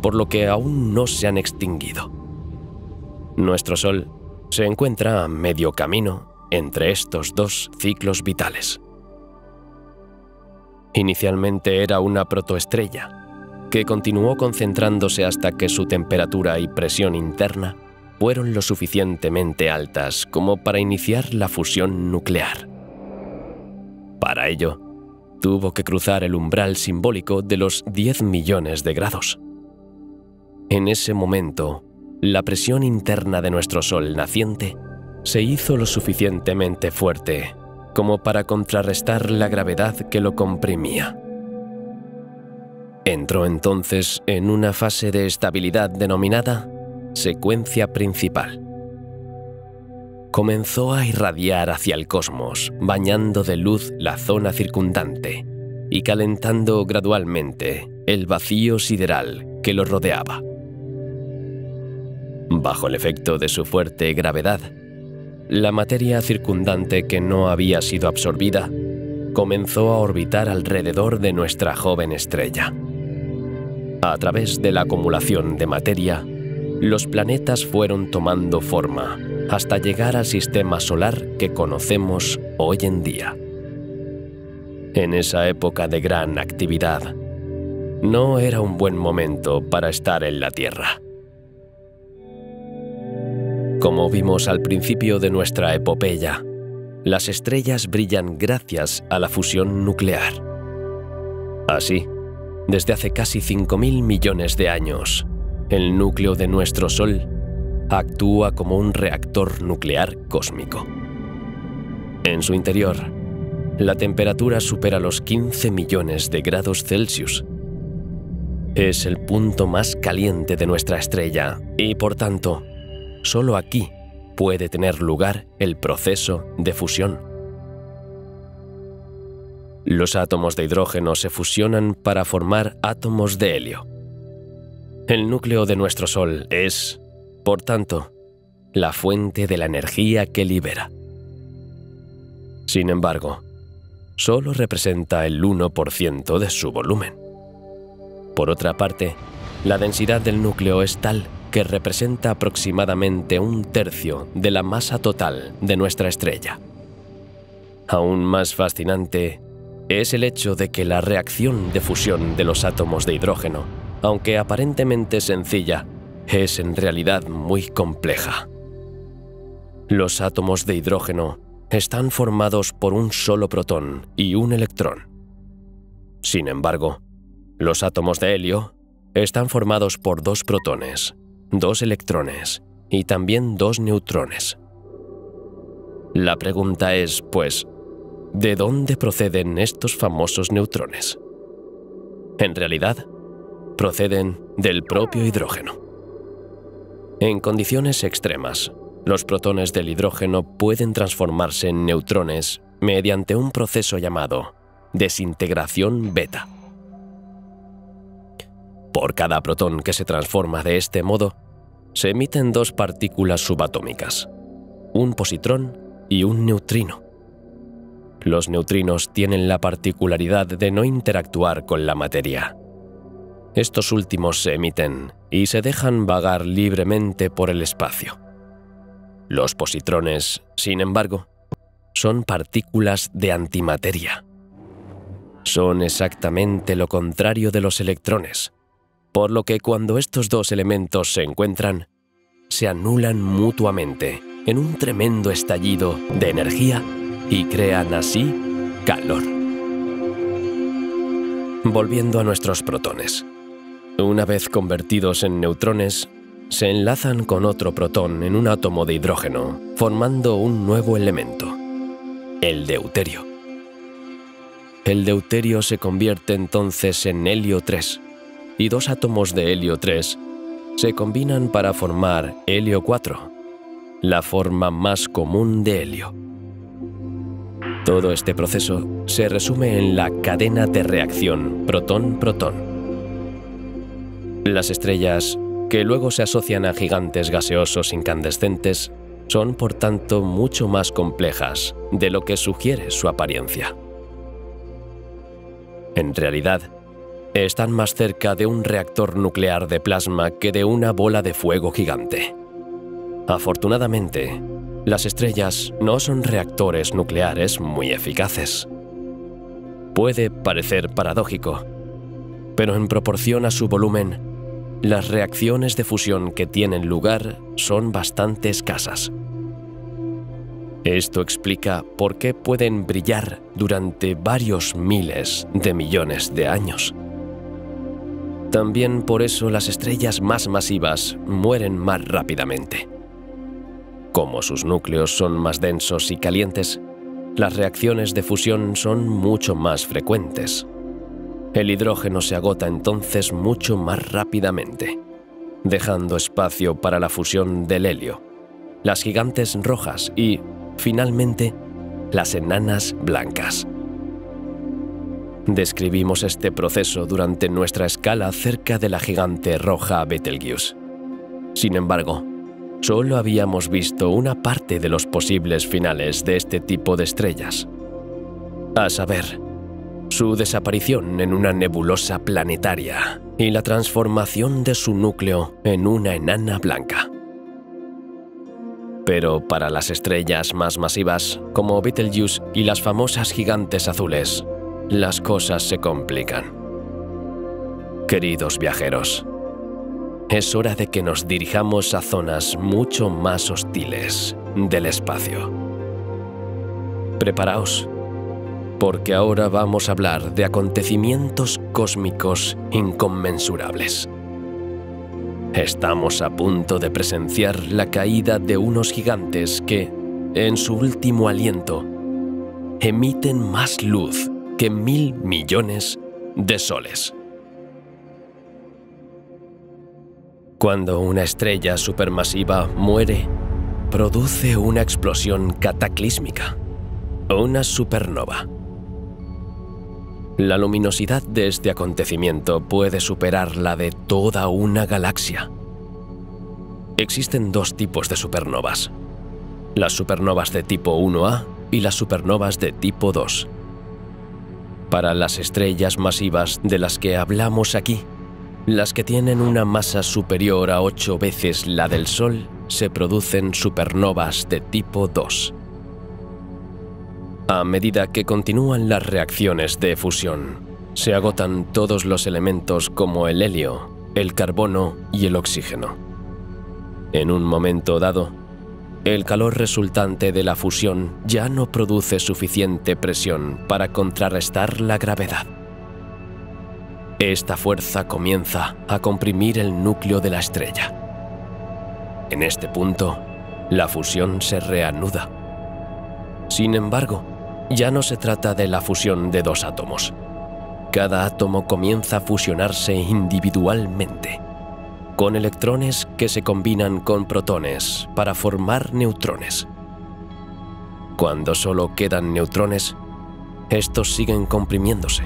por lo que aún no se han extinguido. Nuestro Sol se encuentra a medio camino entre estos dos ciclos vitales. Inicialmente era una protoestrella, que continuó concentrándose hasta que su temperatura y presión interna fueron lo suficientemente altas como para iniciar la fusión nuclear. Para ello, tuvo que cruzar el umbral simbólico de los 10 millones de grados. En ese momento, la presión interna de nuestro Sol naciente se hizo lo suficientemente fuerte como para contrarrestar la gravedad que lo comprimía. Entró entonces en una fase de estabilidad denominada secuencia principal. Comenzó a irradiar hacia el cosmos, bañando de luz la zona circundante y calentando gradualmente el vacío sideral que lo rodeaba. Bajo el efecto de su fuerte gravedad, la materia circundante que no había sido absorbida comenzó a orbitar alrededor de nuestra joven estrella. A través de la acumulación de materia, los planetas fueron tomando forma hasta llegar al sistema solar que conocemos hoy en día. En esa época de gran actividad, no era un buen momento para estar en la Tierra. Como vimos al principio de nuestra epopeya, las estrellas brillan gracias a la fusión nuclear. Así, desde hace casi 5.000 millones de años, el núcleo de nuestro Sol actúa como un reactor nuclear cósmico. En su interior, la temperatura supera los 15 millones de grados Celsius. Es el punto más caliente de nuestra estrella y, por tanto, solo aquí puede tener lugar el proceso de fusión. Los átomos de hidrógeno se fusionan para formar átomos de helio. El núcleo de nuestro Sol es, por tanto, la fuente de la energía que libera. Sin embargo, solo representa el 1% de su volumen. Por otra parte, la densidad del núcleo es tal que representa aproximadamente 1/3 de la masa total de nuestra estrella. Aún más fascinante es el hecho de que la reacción de fusión de los átomos de hidrógeno, aunque aparentemente sencilla, es en realidad muy compleja. Los átomos de hidrógeno están formados por un solo protón y un electrón. Sin embargo, los átomos de helio están formados por 2 protones, 2 electrones y también 2 neutrones. La pregunta es, pues, ¿de dónde proceden estos famosos neutrones? En realidad, proceden del propio hidrógeno. En condiciones extremas, los protones del hidrógeno pueden transformarse en neutrones mediante un proceso llamado desintegración beta. Por cada protón que se transforma de este modo, se emiten 2 partículas subatómicas, un positrón y un neutrino. Los neutrinos tienen la particularidad de no interactuar con la materia. Estos últimos se emiten y se dejan vagar libremente por el espacio. Los positrones, sin embargo, son partículas de antimateria. Son exactamente lo contrario de los electrones, por lo que cuando estos 2 elementos se encuentran, se anulan mutuamente en un tremendo estallido de energía y crean así calor. Volviendo a nuestros protones. Una vez convertidos en neutrones, se enlazan con otro protón en un átomo de hidrógeno, formando un nuevo elemento, el deuterio. El deuterio se convierte entonces en helio 3, y 2 átomos de helio 3 se combinan para formar helio 4, la forma más común de helio. Todo este proceso se resume en la cadena de reacción protón-protón. Las estrellas, que luego se asocian a gigantes gaseosos incandescentes, son por tanto mucho más complejas de lo que sugiere su apariencia. En realidad, están más cerca de un reactor nuclear de plasma que de una bola de fuego gigante. Afortunadamente, las estrellas no son reactores nucleares muy eficaces. Puede parecer paradójico, pero en proporción a su volumen, las reacciones de fusión que tienen lugar son bastante escasas. Esto explica por qué pueden brillar durante varios miles de millones de años. También por eso las estrellas más masivas mueren más rápidamente. Como sus núcleos son más densos y calientes, las reacciones de fusión son mucho más frecuentes. El hidrógeno se agota entonces mucho más rápidamente, dejando espacio para la fusión del helio, las gigantes rojas y, finalmente, las enanas blancas. Describimos este proceso durante nuestra escala cerca de la gigante roja Betelgeuse. Sin embargo, solo habíamos visto una parte de los posibles finales de este tipo de estrellas, a saber, su desaparición en una nebulosa planetaria y la transformación de su núcleo en una enana blanca. Pero para las estrellas más masivas, como Betelgeuse y las famosas gigantes azules, las cosas se complican. Queridos viajeros, es hora de que nos dirijamos a zonas mucho más hostiles del espacio. Preparaos, porque ahora vamos a hablar de acontecimientos cósmicos inconmensurables. Estamos a punto de presenciar la caída de unos gigantes que, en su último aliento, emiten más luz que 1000 millones de soles. Cuando una estrella supermasiva muere, produce una explosión cataclísmica, una supernova. La luminosidad de este acontecimiento puede superar la de toda una galaxia. Existen dos tipos de supernovas: las supernovas de tipo 1A y las supernovas de tipo 2. Para las estrellas masivas de las que hablamos aquí, las que tienen una masa superior a 8 veces la del Sol, se producen supernovas de tipo 2. A medida que continúan las reacciones de fusión, se agotan todos los elementos como el helio, el carbono y el oxígeno. En un momento dado, el calor resultante de la fusión ya no produce suficiente presión para contrarrestar la gravedad. Esta fuerza comienza a comprimir el núcleo de la estrella. En este punto, la fusión se reanuda. Sin embargo, ya no se trata de la fusión de dos átomos. Cada átomo comienza a fusionarse individualmente, con electrones que se combinan con protones para formar neutrones. Cuando solo quedan neutrones, estos siguen comprimiéndose,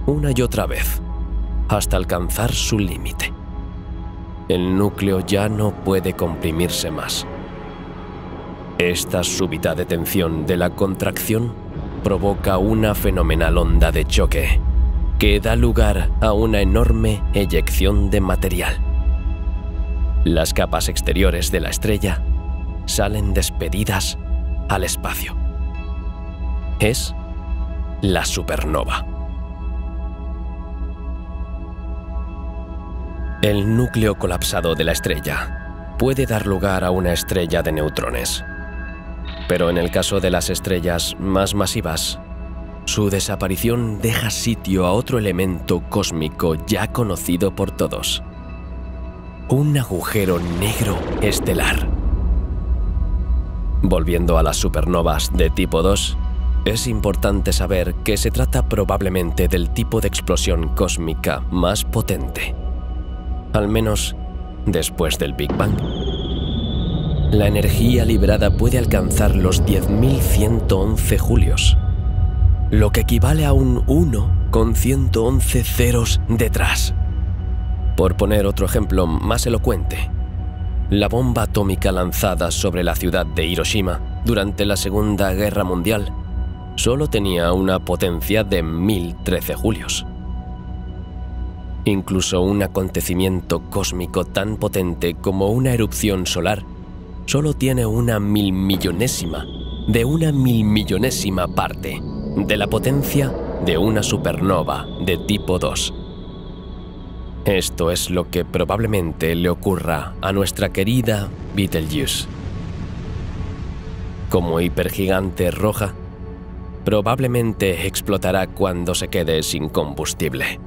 una y otra vez, hasta alcanzar su límite. El núcleo ya no puede comprimirse más. Esta súbita detención de la contracción provoca una fenomenal onda de choque que da lugar a una enorme eyección de material. Las capas exteriores de la estrella salen despedidas al espacio. Es la supernova. El núcleo colapsado de la estrella puede dar lugar a una estrella de neutrones. Pero en el caso de las estrellas más masivas, su desaparición deja sitio a otro elemento cósmico ya conocido por todos: un agujero negro estelar. Volviendo a las supernovas de tipo 2, es importante saber que se trata probablemente del tipo de explosión cósmica más potente, al menos después del Big Bang. La energía liberada puede alcanzar los 10.111 julios, lo que equivale a un 1 con 111 ceros detrás. Por poner otro ejemplo más elocuente, la bomba atómica lanzada sobre la ciudad de Hiroshima durante la Segunda Guerra Mundial solo tenía una potencia de 1013 julios. Incluso un acontecimiento cósmico tan potente como una erupción solar solo tiene una milmillonésima parte de la potencia de una supernova de tipo 2. Esto es lo que probablemente le ocurra a nuestra querida Betelgeuse. Como hipergigante roja, probablemente explotará cuando se quede sin combustible,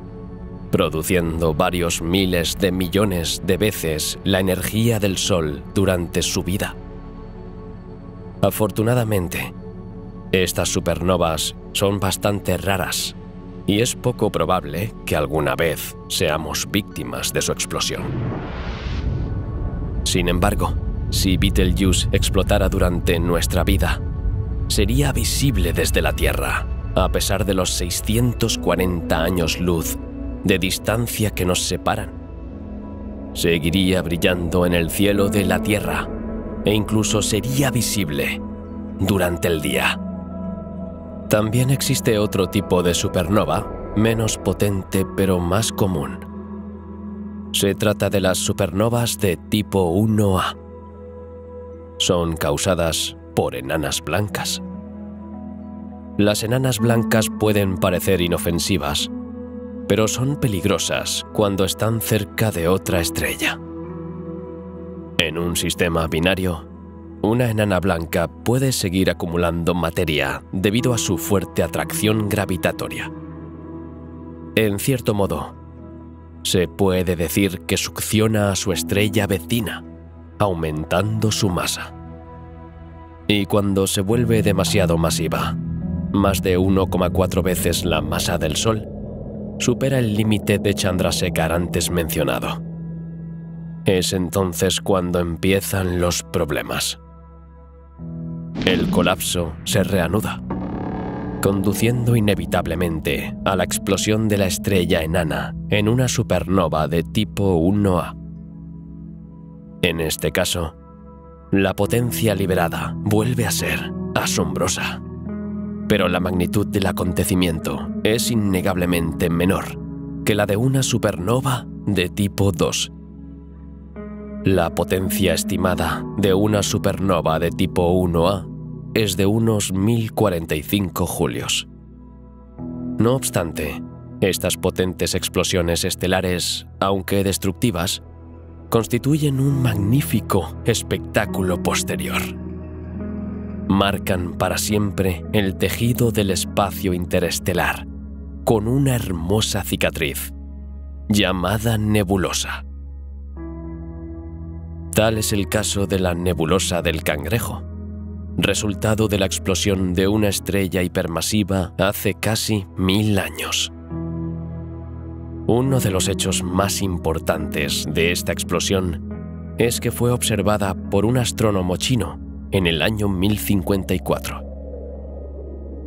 produciendo varios miles de millones de veces la energía del Sol durante su vida. Afortunadamente, estas supernovas son bastante raras y es poco probable que alguna vez seamos víctimas de su explosión. Sin embargo, si Betelgeuse explotara durante nuestra vida, sería visible desde la Tierra, a pesar de los 640 años luz de distancia que nos separan. Seguiría brillando en el cielo de la Tierra e incluso sería visible durante el día. También existe otro tipo de supernova, menos potente pero más común. Se trata de las supernovas de tipo 1A. Son causadas por enanas blancas. Las enanas blancas pueden parecer inofensivas, pero son peligrosas cuando están cerca de otra estrella. En un sistema binario, una enana blanca puede seguir acumulando materia debido a su fuerte atracción gravitatoria. En cierto modo, se puede decir que succiona a su estrella vecina, aumentando su masa. Y cuando se vuelve demasiado masiva, más de 1,4 veces la masa del Sol, supera el límite de Chandrasekhar antes mencionado. Es entonces cuando empiezan los problemas. El colapso se reanuda, conduciendo inevitablemente a la explosión de la estrella enana en una supernova de tipo 1A. En este caso, la potencia liberada vuelve a ser asombrosa, pero la magnitud del acontecimiento es innegablemente menor que la de una supernova de tipo 2. La potencia estimada de una supernova de tipo 1A es de unos 1045 julios. No obstante, estas potentes explosiones estelares, aunque destructivas, constituyen un magnífico espectáculo posterior. Marcan para siempre el tejido del espacio interestelar con una hermosa cicatriz llamada nebulosa. Tal es el caso de la nebulosa del Cangrejo, resultado de la explosión de una estrella hipermasiva hace casi 1000 años. Uno de los hechos más importantes de esta explosión es que fue observada por un astrónomo chino en el año 1054.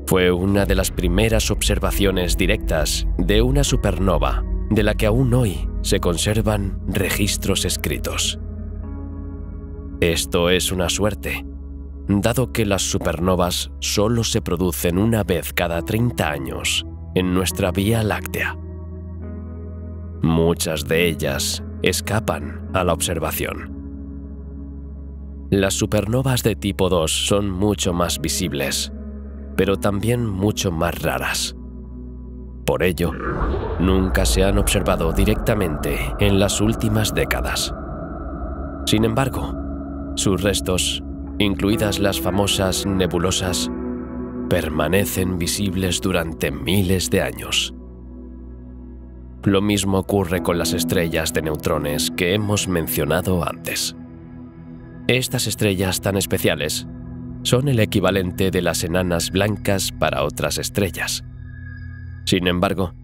Fue una de las primeras observaciones directas de una supernova de la que aún hoy se conservan registros escritos. Esto es una suerte, dado que las supernovas solo se producen una vez cada 30 años en nuestra Vía Láctea. Muchas de ellas escapan a la observación. Las supernovas de tipo 2 son mucho más visibles, pero también mucho más raras. Por ello, nunca se han observado directamente en las últimas décadas. Sin embargo, sus restos, incluidas las famosas nebulosas, permanecen visibles durante miles de años. Lo mismo ocurre con las estrellas de neutrones que hemos mencionado antes. Estas estrellas tan especiales son el equivalente de las enanas blancas para otras estrellas. Sin embargo,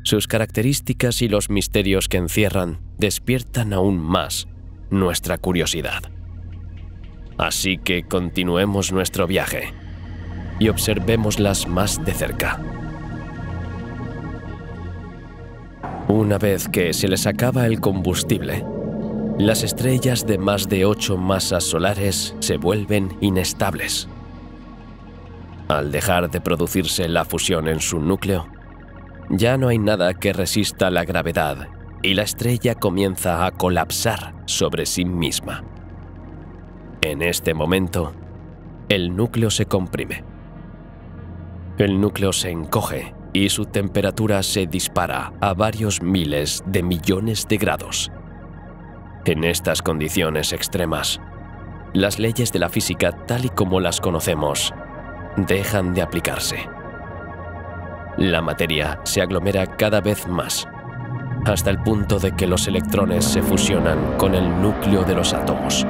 sus características y los misterios que encierran despiertan aún más nuestra curiosidad. Así que continuemos nuestro viaje y observémoslas más de cerca. Una vez que se les acaba el combustible, las estrellas de más de 8 masas solares se vuelven inestables. Al dejar de producirse la fusión en su núcleo, ya no hay nada que resista la gravedad y la estrella comienza a colapsar sobre sí misma. En este momento, el núcleo se comprime. El núcleo se encoge y su temperatura se dispara a varios miles de millones de grados. En estas condiciones extremas, las leyes de la física tal y como las conocemos dejan de aplicarse. La materia se aglomera cada vez más, hasta el punto de que los electrones se fusionan con el núcleo de los átomos.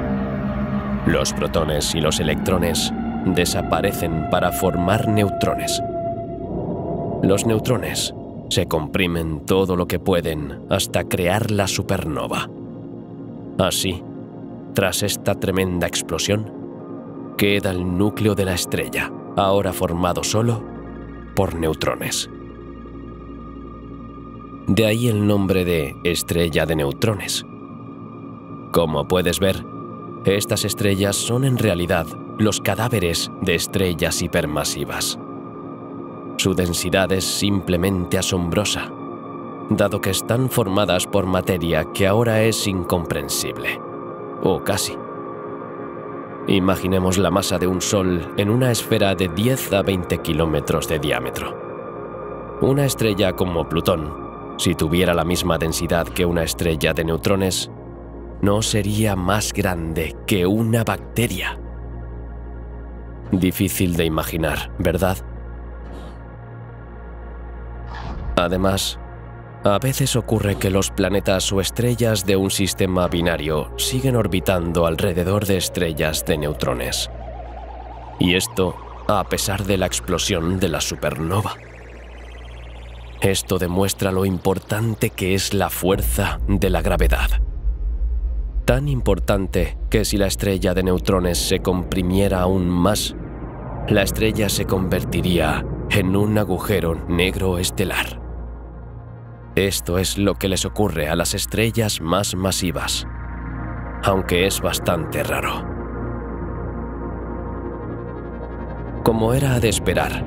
Los protones y los electrones desaparecen para formar neutrones. Los neutrones se comprimen todo lo que pueden hasta crear la supernova. Así, tras esta tremenda explosión, queda el núcleo de la estrella, ahora formado solo por neutrones. De ahí el nombre de estrella de neutrones. Como puedes ver, estas estrellas son en realidad los cadáveres de estrellas hipermasivas. Su densidad es simplemente asombrosa, dado que están formadas por materia que ahora es incomprensible, o casi. Imaginemos la masa de un Sol en una esfera de 10 a 20 kilómetros de diámetro. Una estrella como Plutón, si tuviera la misma densidad que una estrella de neutrones, no sería más grande que una bacteria. Difícil de imaginar, ¿verdad? Además, a veces ocurre que los planetas o estrellas de un sistema binario siguen orbitando alrededor de estrellas de neutrones. Y esto a pesar de la explosión de la supernova. Esto demuestra lo importante que es la fuerza de la gravedad. Tan importante que si la estrella de neutrones se comprimiera aún más, la estrella se convertiría en un agujero negro estelar. Esto es lo que les ocurre a las estrellas más masivas, aunque es bastante raro. Como era de esperar,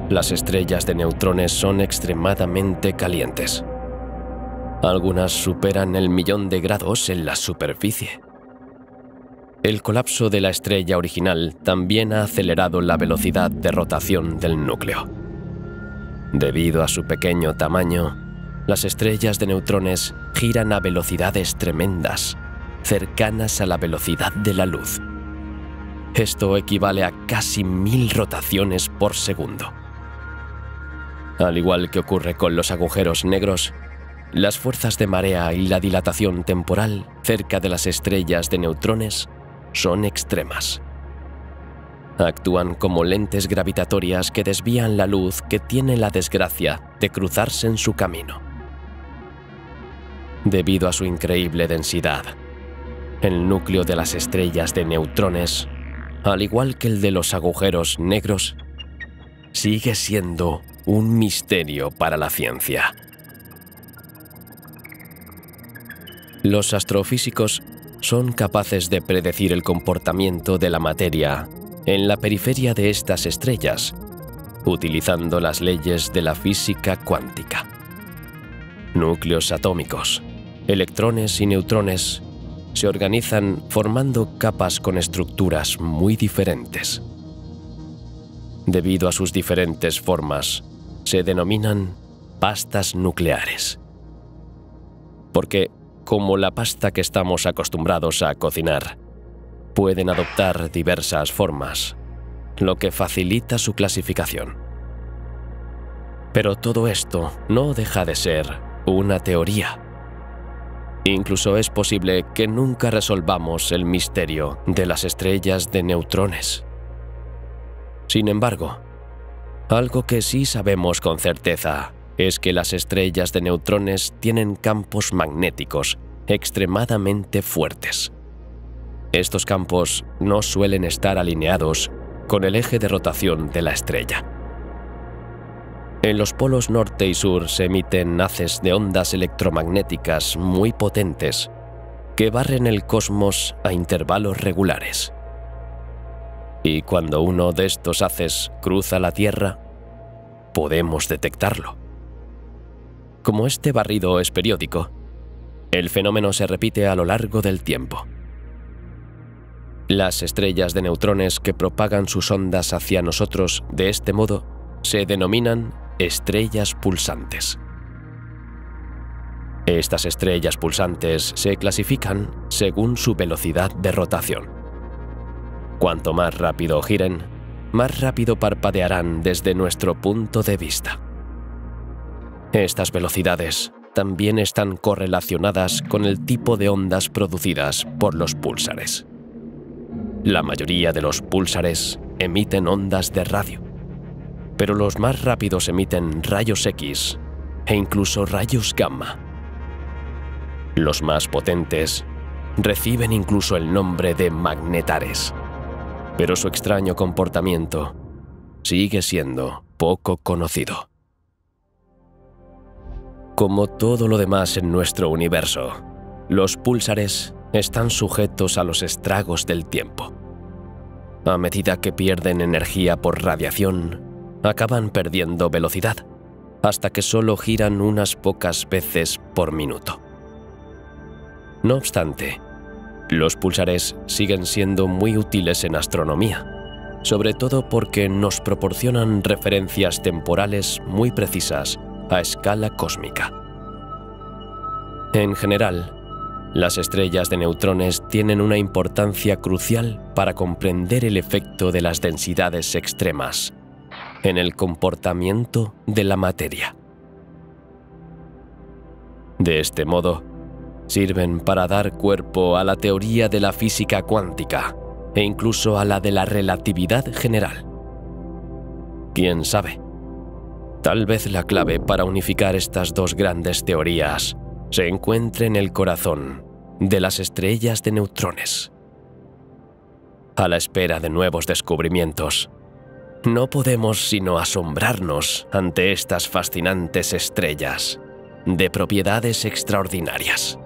las estrellas de neutrones son extremadamente calientes. Algunas superan el 1.000.000 de grados en la superficie. El colapso de la estrella original también ha acelerado la velocidad de rotación del núcleo. Debido a su pequeño tamaño, las estrellas de neutrones giran a velocidades tremendas, cercanas a la velocidad de la luz. Esto equivale a casi 1000 rotaciones por segundo. Al igual que ocurre con los agujeros negros, las fuerzas de marea y la dilatación temporal cerca de las estrellas de neutrones son extremas. Actúan como lentes gravitatorias que desvían la luz que tiene la desgracia de cruzarse en su camino. Debido a su increíble densidad, el núcleo de las estrellas de neutrones, al igual que el de los agujeros negros, sigue siendo un misterio para la ciencia. Los astrofísicos son capaces de predecir el comportamiento de la materia en la periferia de estas estrellas, utilizando las leyes de la física cuántica. Núcleos atómicos, electrones y neutrones se organizan formando capas con estructuras muy diferentes. Debido a sus diferentes formas, se denominan pastas nucleares. Porque, como la pasta que estamos acostumbrados a cocinar, pueden adoptar diversas formas, lo que facilita su clasificación. Pero todo esto no deja de ser una teoría. Incluso es posible que nunca resolvamos el misterio de las estrellas de neutrones. Sin embargo, algo que sí sabemos con certeza es que las estrellas de neutrones tienen campos magnéticos extremadamente fuertes. Estos campos no suelen estar alineados con el eje de rotación de la estrella. En los polos norte y sur se emiten haces de ondas electromagnéticas muy potentes que barren el cosmos a intervalos regulares. Y cuando uno de estos haces cruza la Tierra, podemos detectarlo. Como este barrido es periódico, el fenómeno se repite a lo largo del tiempo. Las estrellas de neutrones que propagan sus ondas hacia nosotros de este modo se denominan estrellas pulsantes. Estas estrellas pulsantes se clasifican según su velocidad de rotación. Cuanto más rápido giren, más rápido parpadearán desde nuestro punto de vista. Estas velocidades también están correlacionadas con el tipo de ondas producidas por los púlsares. La mayoría de los púlsares emiten ondas de radio, pero los más rápidos emiten rayos X e incluso rayos gamma. Los más potentes reciben incluso el nombre de magnetares, pero su extraño comportamiento sigue siendo poco conocido. Como todo lo demás en nuestro universo, los púlsares están sujetos a los estragos del tiempo. A medida que pierden energía por radiación, acaban perdiendo velocidad, hasta que solo giran unas pocas veces por minuto. No obstante, los púlsares siguen siendo muy útiles en astronomía, sobre todo porque nos proporcionan referencias temporales muy precisas a escala cósmica. En general, las estrellas de neutrones tienen una importancia crucial para comprender el efecto de las densidades extremas en el comportamiento de la materia. De este modo, sirven para dar cuerpo a la teoría de la física cuántica e incluso a la de la relatividad general. ¿Quién sabe? Tal vez la clave para unificar estas dos grandes teorías se encuentre en el corazón de las estrellas de neutrones. A la espera de nuevos descubrimientos, no podemos sino asombrarnos ante estas fascinantes estrellas de propiedades extraordinarias.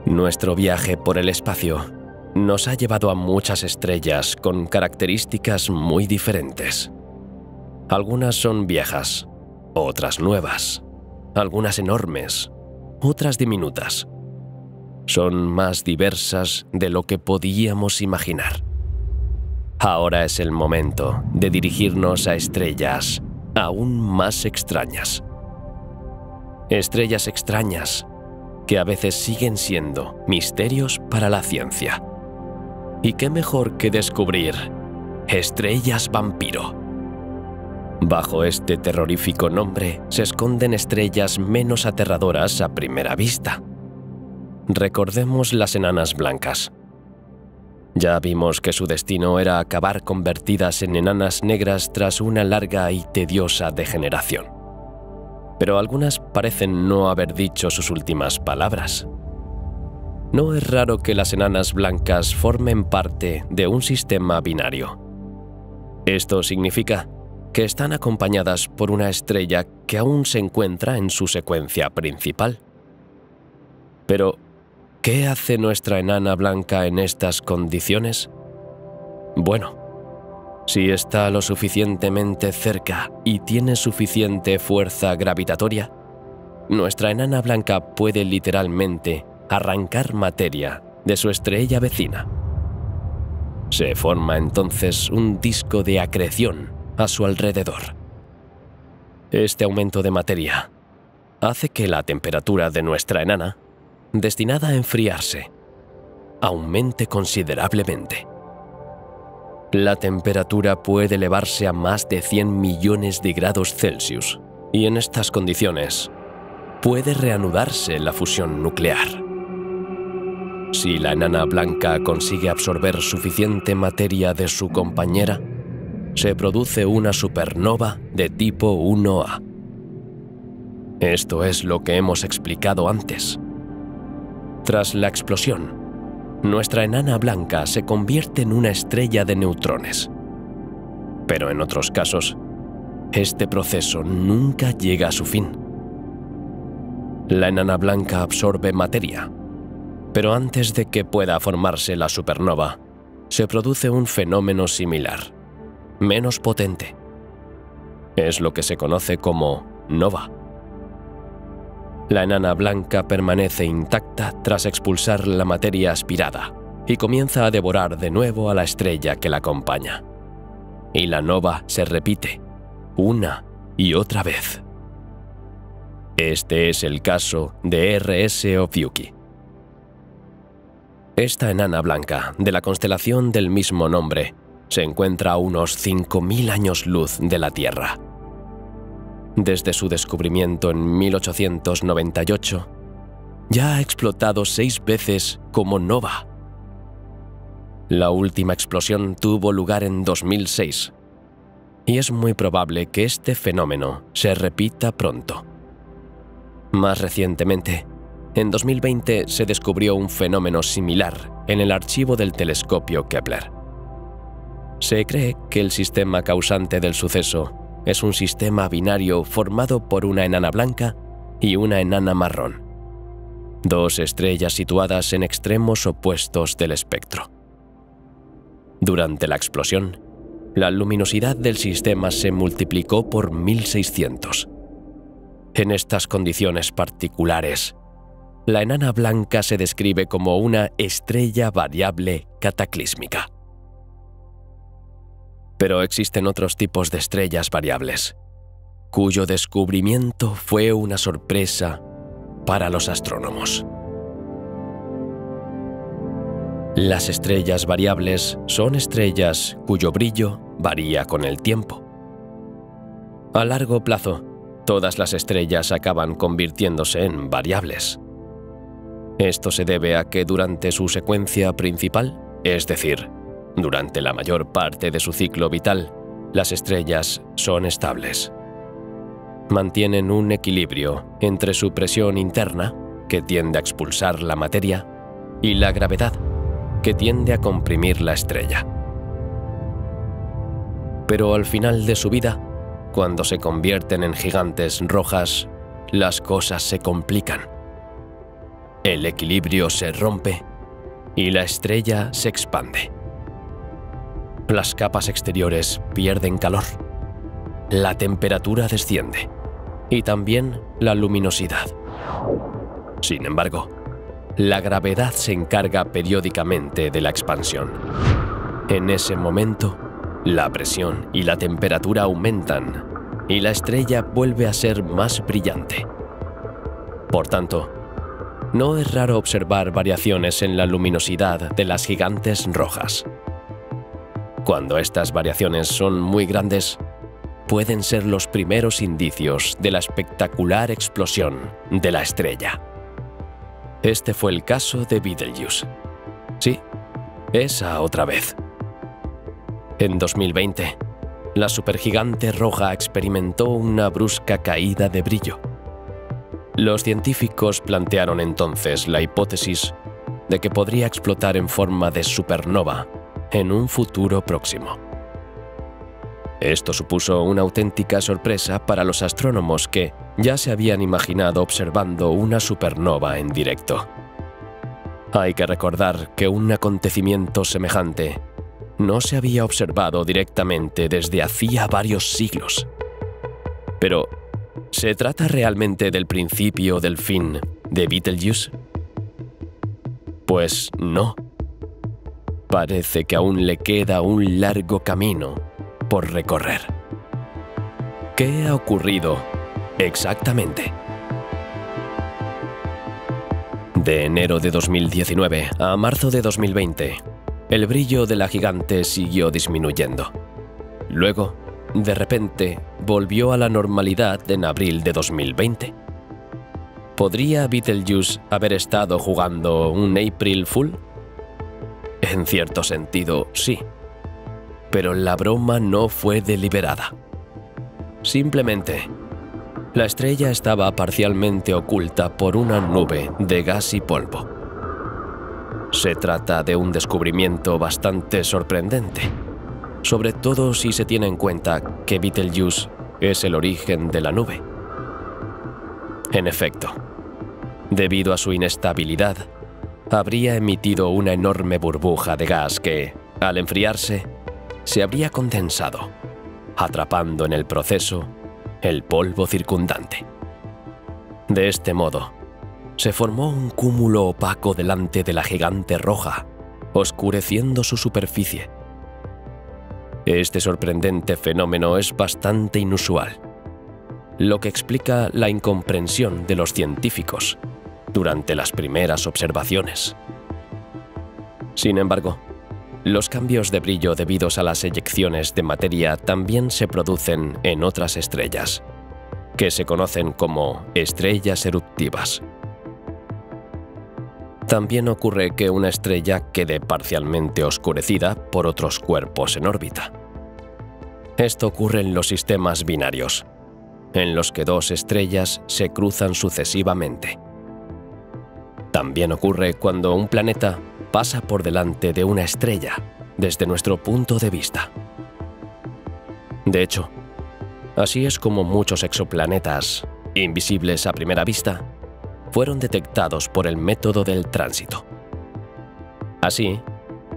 Nuestro viaje por el espacio nos ha llevado a muchas estrellas con características muy diferentes. Algunas son viejas, otras nuevas, algunas enormes, otras diminutas. Son más diversas de lo que podíamos imaginar. Ahora es el momento de dirigirnos a estrellas aún más extrañas. Estrellas extrañas que a veces siguen siendo misterios para la ciencia. ¿Y qué mejor que descubrir estrellas vampiro? Bajo este terrorífico nombre se esconden estrellas menos aterradoras a primera vista. Recordemos las enanas blancas. Ya vimos que su destino era acabar convertidas en enanas negras tras una larga y tediosa degeneración. Pero algunas parecen no haber dicho sus últimas palabras. No es raro que las enanas blancas formen parte de un sistema binario. Esto significa que están acompañadas por una estrella que aún se encuentra en su secuencia principal. Pero, ¿qué hace nuestra enana blanca en estas condiciones? Bueno, si está lo suficientemente cerca y tiene suficiente fuerza gravitatoria, nuestra enana blanca puede literalmente arrancar materia de su estrella vecina. Se forma entonces un disco de acreción a su alrededor. Este aumento de materia hace que la temperatura de nuestra enana, destinada a enfriarse, aumente considerablemente. La temperatura puede elevarse a más de 100 millones de grados Celsius, y en estas condiciones puede reanudarse la fusión nuclear. Si la enana blanca consigue absorber suficiente materia de su compañera, se produce una supernova de tipo 1A. Esto es lo que hemos explicado antes. Tras la explosión, nuestra enana blanca se convierte en una estrella de neutrones. Pero en otros casos, este proceso nunca llega a su fin. La enana blanca absorbe materia, pero antes de que pueda formarse la supernova, se produce un fenómeno similar, menos potente. Es lo que se conoce como nova. La enana blanca permanece intacta tras expulsar la materia aspirada y comienza a devorar de nuevo a la estrella que la acompaña. Y la nova se repite, una y otra vez. Este es el caso de R.S. Ophiuchi. Esta enana blanca, de la constelación del mismo nombre, se encuentra a unos 5.000 años luz de la Tierra. Desde su descubrimiento en 1898, ya ha explotado 6 veces como nova. La última explosión tuvo lugar en 2006, y es muy probable que este fenómeno se repita pronto. Más recientemente, en 2020 se descubrió un fenómeno similar en el archivo del telescopio Kepler. Se cree que el sistema causante del suceso es un sistema binario formado por una enana blanca y una enana marrón, 2 estrellas situadas en extremos opuestos del espectro. Durante la explosión, la luminosidad del sistema se multiplicó por 1600. En estas condiciones particulares, la enana blanca se describe como una estrella variable cataclísmica. Pero existen otros tipos de estrellas variables, cuyo descubrimiento fue una sorpresa para los astrónomos. Las estrellas variables son estrellas cuyo brillo varía con el tiempo. A largo plazo, todas las estrellas acaban convirtiéndose en variables. Esto se debe a que durante su secuencia principal, es decir, durante la mayor parte de su ciclo vital, las estrellas son estables. Mantienen un equilibrio entre su presión interna, que tiende a expulsar la materia, y la gravedad, que tiende a comprimir la estrella. Pero al final de su vida, cuando se convierten en gigantes rojas, las cosas se complican. El equilibrio se rompe y la estrella se expande. Las capas exteriores pierden calor, la temperatura desciende y también la luminosidad. Sin embargo, la gravedad se encarga periódicamente de la expansión. En ese momento, la presión y la temperatura aumentan y la estrella vuelve a ser más brillante. Por tanto, no es raro observar variaciones en la luminosidad de las gigantes rojas. Cuando estas variaciones son muy grandes, pueden ser los primeros indicios de la espectacular explosión de la estrella. Este fue el caso de Betelgeuse. Sí, esa otra vez. En 2020, la supergigante roja experimentó una brusca caída de brillo. Los científicos plantearon entonces la hipótesis de que podría explotar en forma de supernova en un futuro próximo. Esto supuso una auténtica sorpresa para los astrónomos que ya se habían imaginado observando una supernova en directo. Hay que recordar que un acontecimiento semejante no se había observado directamente desde hacía varios siglos. Pero, ¿se trata realmente del principio del fin de Betelgeuse? Pues no. Parece que aún le queda un largo camino por recorrer. ¿Qué ha ocurrido exactamente? De enero de 2019 a marzo de 2020, el brillo de la gigante siguió disminuyendo. Luego, de repente, volvió a la normalidad en abril de 2020. ¿Podría Betelgeuse haber estado jugando un April Fool? En cierto sentido, sí. Pero la broma no fue deliberada. Simplemente, la estrella estaba parcialmente oculta por una nube de gas y polvo. Se trata de un descubrimiento bastante sorprendente, sobre todo si se tiene en cuenta que Betelgeuse es el origen de la nube. En efecto, debido a su inestabilidad, habría emitido una enorme burbuja de gas que, Al enfriarse, se habría condensado, atrapando en el proceso el polvo circundante. De este modo, se formó un cúmulo opaco delante de la gigante roja, oscureciendo su superficie. Este sorprendente fenómeno es bastante inusual, lo que explica la incomprensión de los científicos durante las primeras observaciones. Sin embargo, los cambios de brillo debidos a las eyecciones de materia también se producen en otras estrellas, que se conocen como estrellas eruptivas. También ocurre que una estrella quede parcialmente oscurecida por otros cuerpos en órbita. Esto ocurre en los sistemas binarios, en los que dos estrellas se cruzan sucesivamente. También ocurre cuando un planeta pasa por delante de una estrella desde nuestro punto de vista. De hecho, así es como muchos exoplanetas, invisibles a primera vista, fueron detectados por el método del tránsito. Así,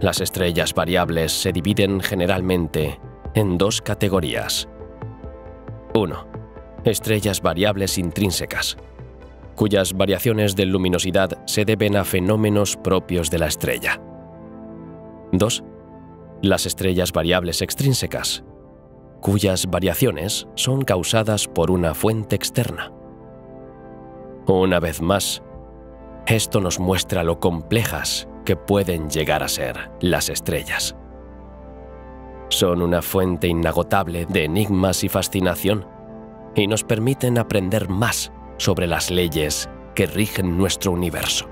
las estrellas variables se dividen generalmente en dos categorías. 1. Estrellas variables intrínsecas, cuyas variaciones de luminosidad se deben a fenómenos propios de la estrella. 2. Las estrellas variables extrínsecas, cuyas variaciones son causadas por una fuente externa. Una vez más, esto nos muestra lo complejas que pueden llegar a ser las estrellas. Son una fuente inagotable de enigmas y fascinación, y nos permiten aprender más sobre las leyes que rigen nuestro universo.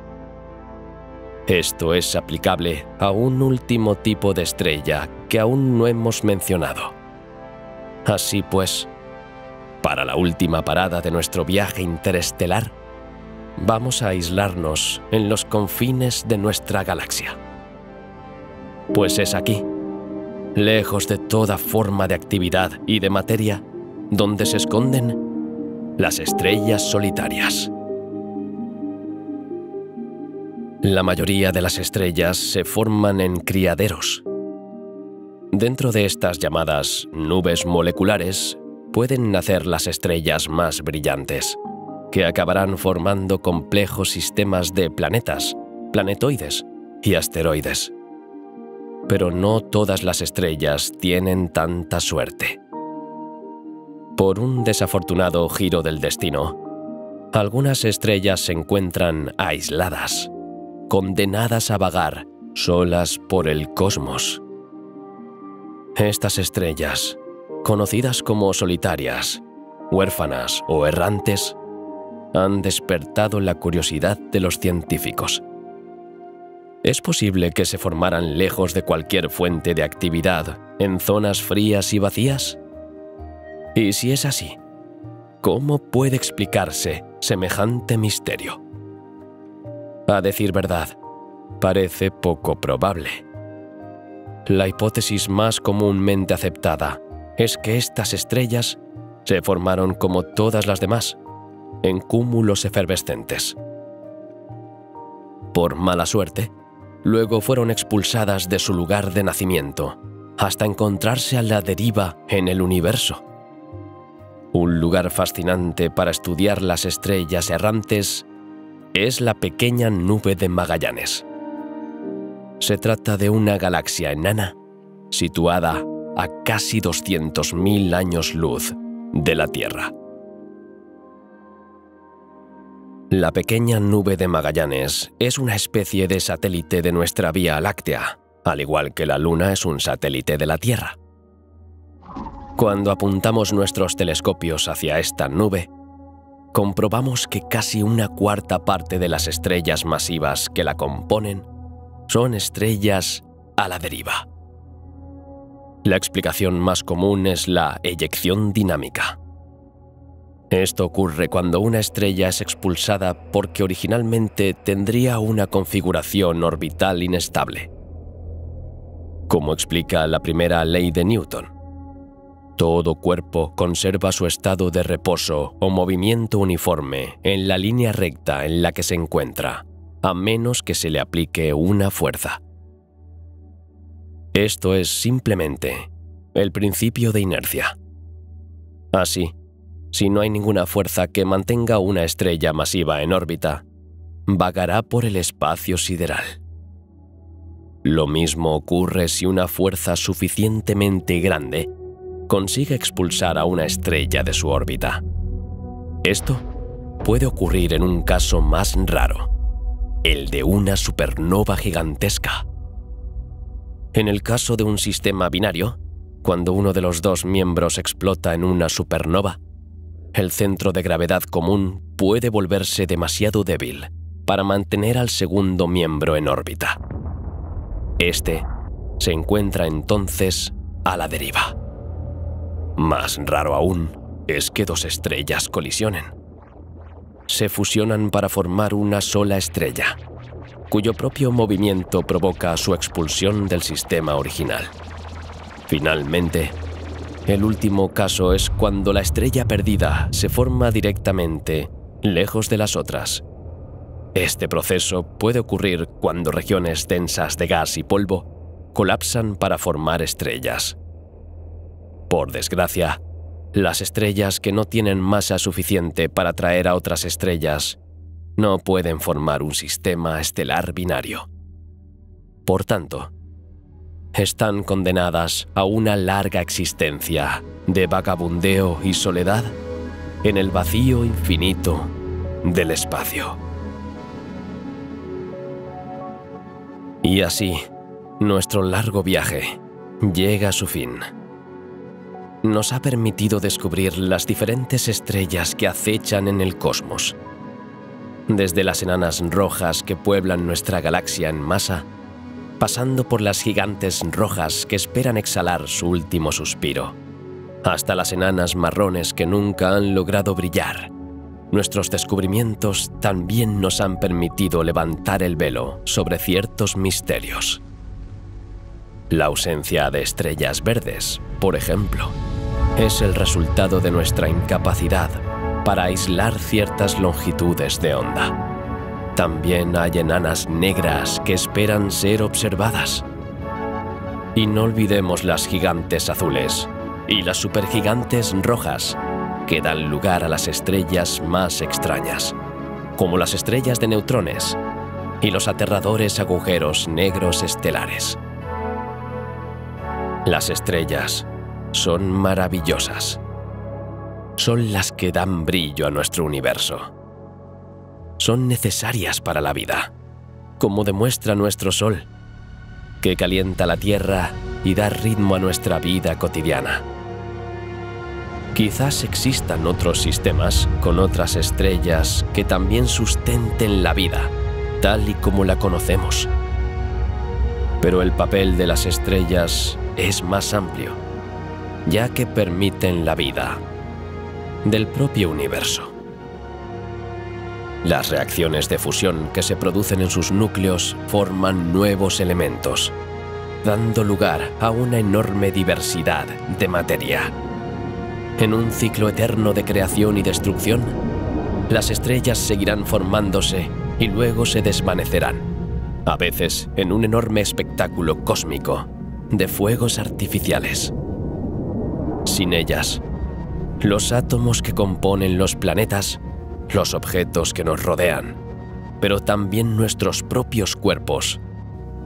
Esto es aplicable a un último tipo de estrella que aún no hemos mencionado. Así pues, para la última parada de nuestro viaje interestelar, vamos a aislarnos en los confines de nuestra galaxia. Pues es aquí, lejos de toda forma de actividad y de materia, donde se esconden las estrellas solitarias. La mayoría de las estrellas se forman en criaderos. Dentro de estas llamadas nubes moleculares pueden nacer las estrellas más brillantes, que acabarán formando complejos sistemas de planetas, planetoides y asteroides. Pero no todas las estrellas tienen tanta suerte. Por un desafortunado giro del destino, algunas estrellas se encuentran aisladas, condenadas a vagar solas por el cosmos. Estas estrellas, conocidas como solitarias, huérfanas o errantes, han despertado la curiosidad de los científicos. ¿Es posible que se formaran lejos de cualquier fuente de actividad, en zonas frías y vacías? Y si es así, ¿cómo puede explicarse semejante misterio? A decir verdad, parece poco probable. La hipótesis más comúnmente aceptada es que estas estrellas se formaron como todas las demás, en cúmulos efervescentes. Por mala suerte, luego fueron expulsadas de su lugar de nacimiento, hasta encontrarse a la deriva en el universo. Un lugar fascinante para estudiar las estrellas errantes es la pequeña nube de Magallanes. Se trata de una galaxia enana situada a casi 200.000 años luz de la Tierra. La pequeña nube de Magallanes es una especie de satélite de nuestra Vía Láctea, al igual que la Luna es un satélite de la Tierra. Cuando apuntamos nuestros telescopios hacia esta nube, comprobamos que casi una cuarta parte de las estrellas masivas que la componen son estrellas a la deriva. La explicación más común es la eyección dinámica. Esto ocurre cuando una estrella es expulsada porque originalmente tendría una configuración orbital inestable. Como explica la primera ley de Newton, todo cuerpo conserva su estado de reposo o movimiento uniforme en la línea recta en la que se encuentra, a menos que se le aplique una fuerza. Esto es simplemente el principio de inercia. Así, si no hay ninguna fuerza que mantenga una estrella masiva en órbita, vagará por el espacio sideral. Lo mismo ocurre si una fuerza suficientemente grande consigue expulsar a una estrella de su órbita. Esto puede ocurrir en un caso más raro, el de una supernova gigantesca. En el caso de un sistema binario, cuando uno de los dos miembros explota en una supernova, el centro de gravedad común puede volverse demasiado débil para mantener al segundo miembro en órbita. Este se encuentra entonces a la deriva. Más raro aún es que dos estrellas colisionen. Se fusionan para formar una sola estrella, cuyo propio movimiento provoca su expulsión del sistema original. Finalmente, el último caso es cuando la estrella perdida se forma directamente, lejos de las otras. Este proceso puede ocurrir cuando regiones densas de gas y polvo colapsan para formar estrellas. Por desgracia, las estrellas que no tienen masa suficiente para atraer a otras estrellas no pueden formar un sistema estelar binario. Por tanto, están condenadas a una larga existencia de vagabundeo y soledad en el vacío infinito del espacio. Y así, nuestro largo viaje llega a su fin. Nos ha permitido descubrir las diferentes estrellas que acechan en el cosmos. Desde las enanas rojas que pueblan nuestra galaxia en masa, pasando por las gigantes rojas que esperan exhalar su último suspiro, hasta las enanas marrones que nunca han logrado brillar. Nuestros descubrimientos también nos han permitido levantar el velo sobre ciertos misterios. La ausencia de estrellas verdes, por ejemplo, es el resultado de nuestra incapacidad para aislar ciertas longitudes de onda. También hay enanas negras que esperan ser observadas. Y no olvidemos las gigantes azules y las supergigantes rojas que dan lugar a las estrellas más extrañas, como las estrellas de neutrones y los aterradores agujeros negros estelares. Las estrellas son maravillosas. Son las que dan brillo a nuestro universo. Son necesarias para la vida, como demuestra nuestro Sol, que calienta la Tierra y da ritmo a nuestra vida cotidiana. Quizás existan otros sistemas con otras estrellas que también sustenten la vida, tal y como la conocemos. Pero el papel de las estrellas es más amplio, ya que permiten la vida del propio universo. Las reacciones de fusión que se producen en sus núcleos forman nuevos elementos, dando lugar a una enorme diversidad de materia. En un ciclo eterno de creación y destrucción, las estrellas seguirán formándose y luego se desvanecerán, a veces en un enorme espectáculo cósmico de fuegos artificiales. Sin ellas, los átomos que componen los planetas, los objetos que nos rodean, pero también nuestros propios cuerpos,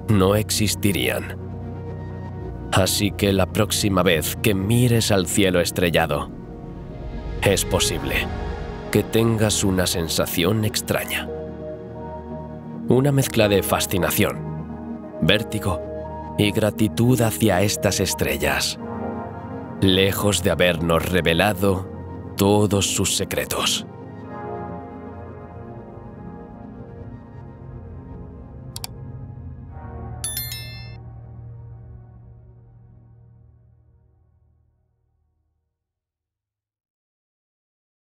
no existirían. Así que la próxima vez que mires al cielo estrellado, es posible que tengas una sensación extraña. Una mezcla de fascinación, vértigo y gratitud hacia estas estrellas, lejos de habernos revelado todos sus secretos.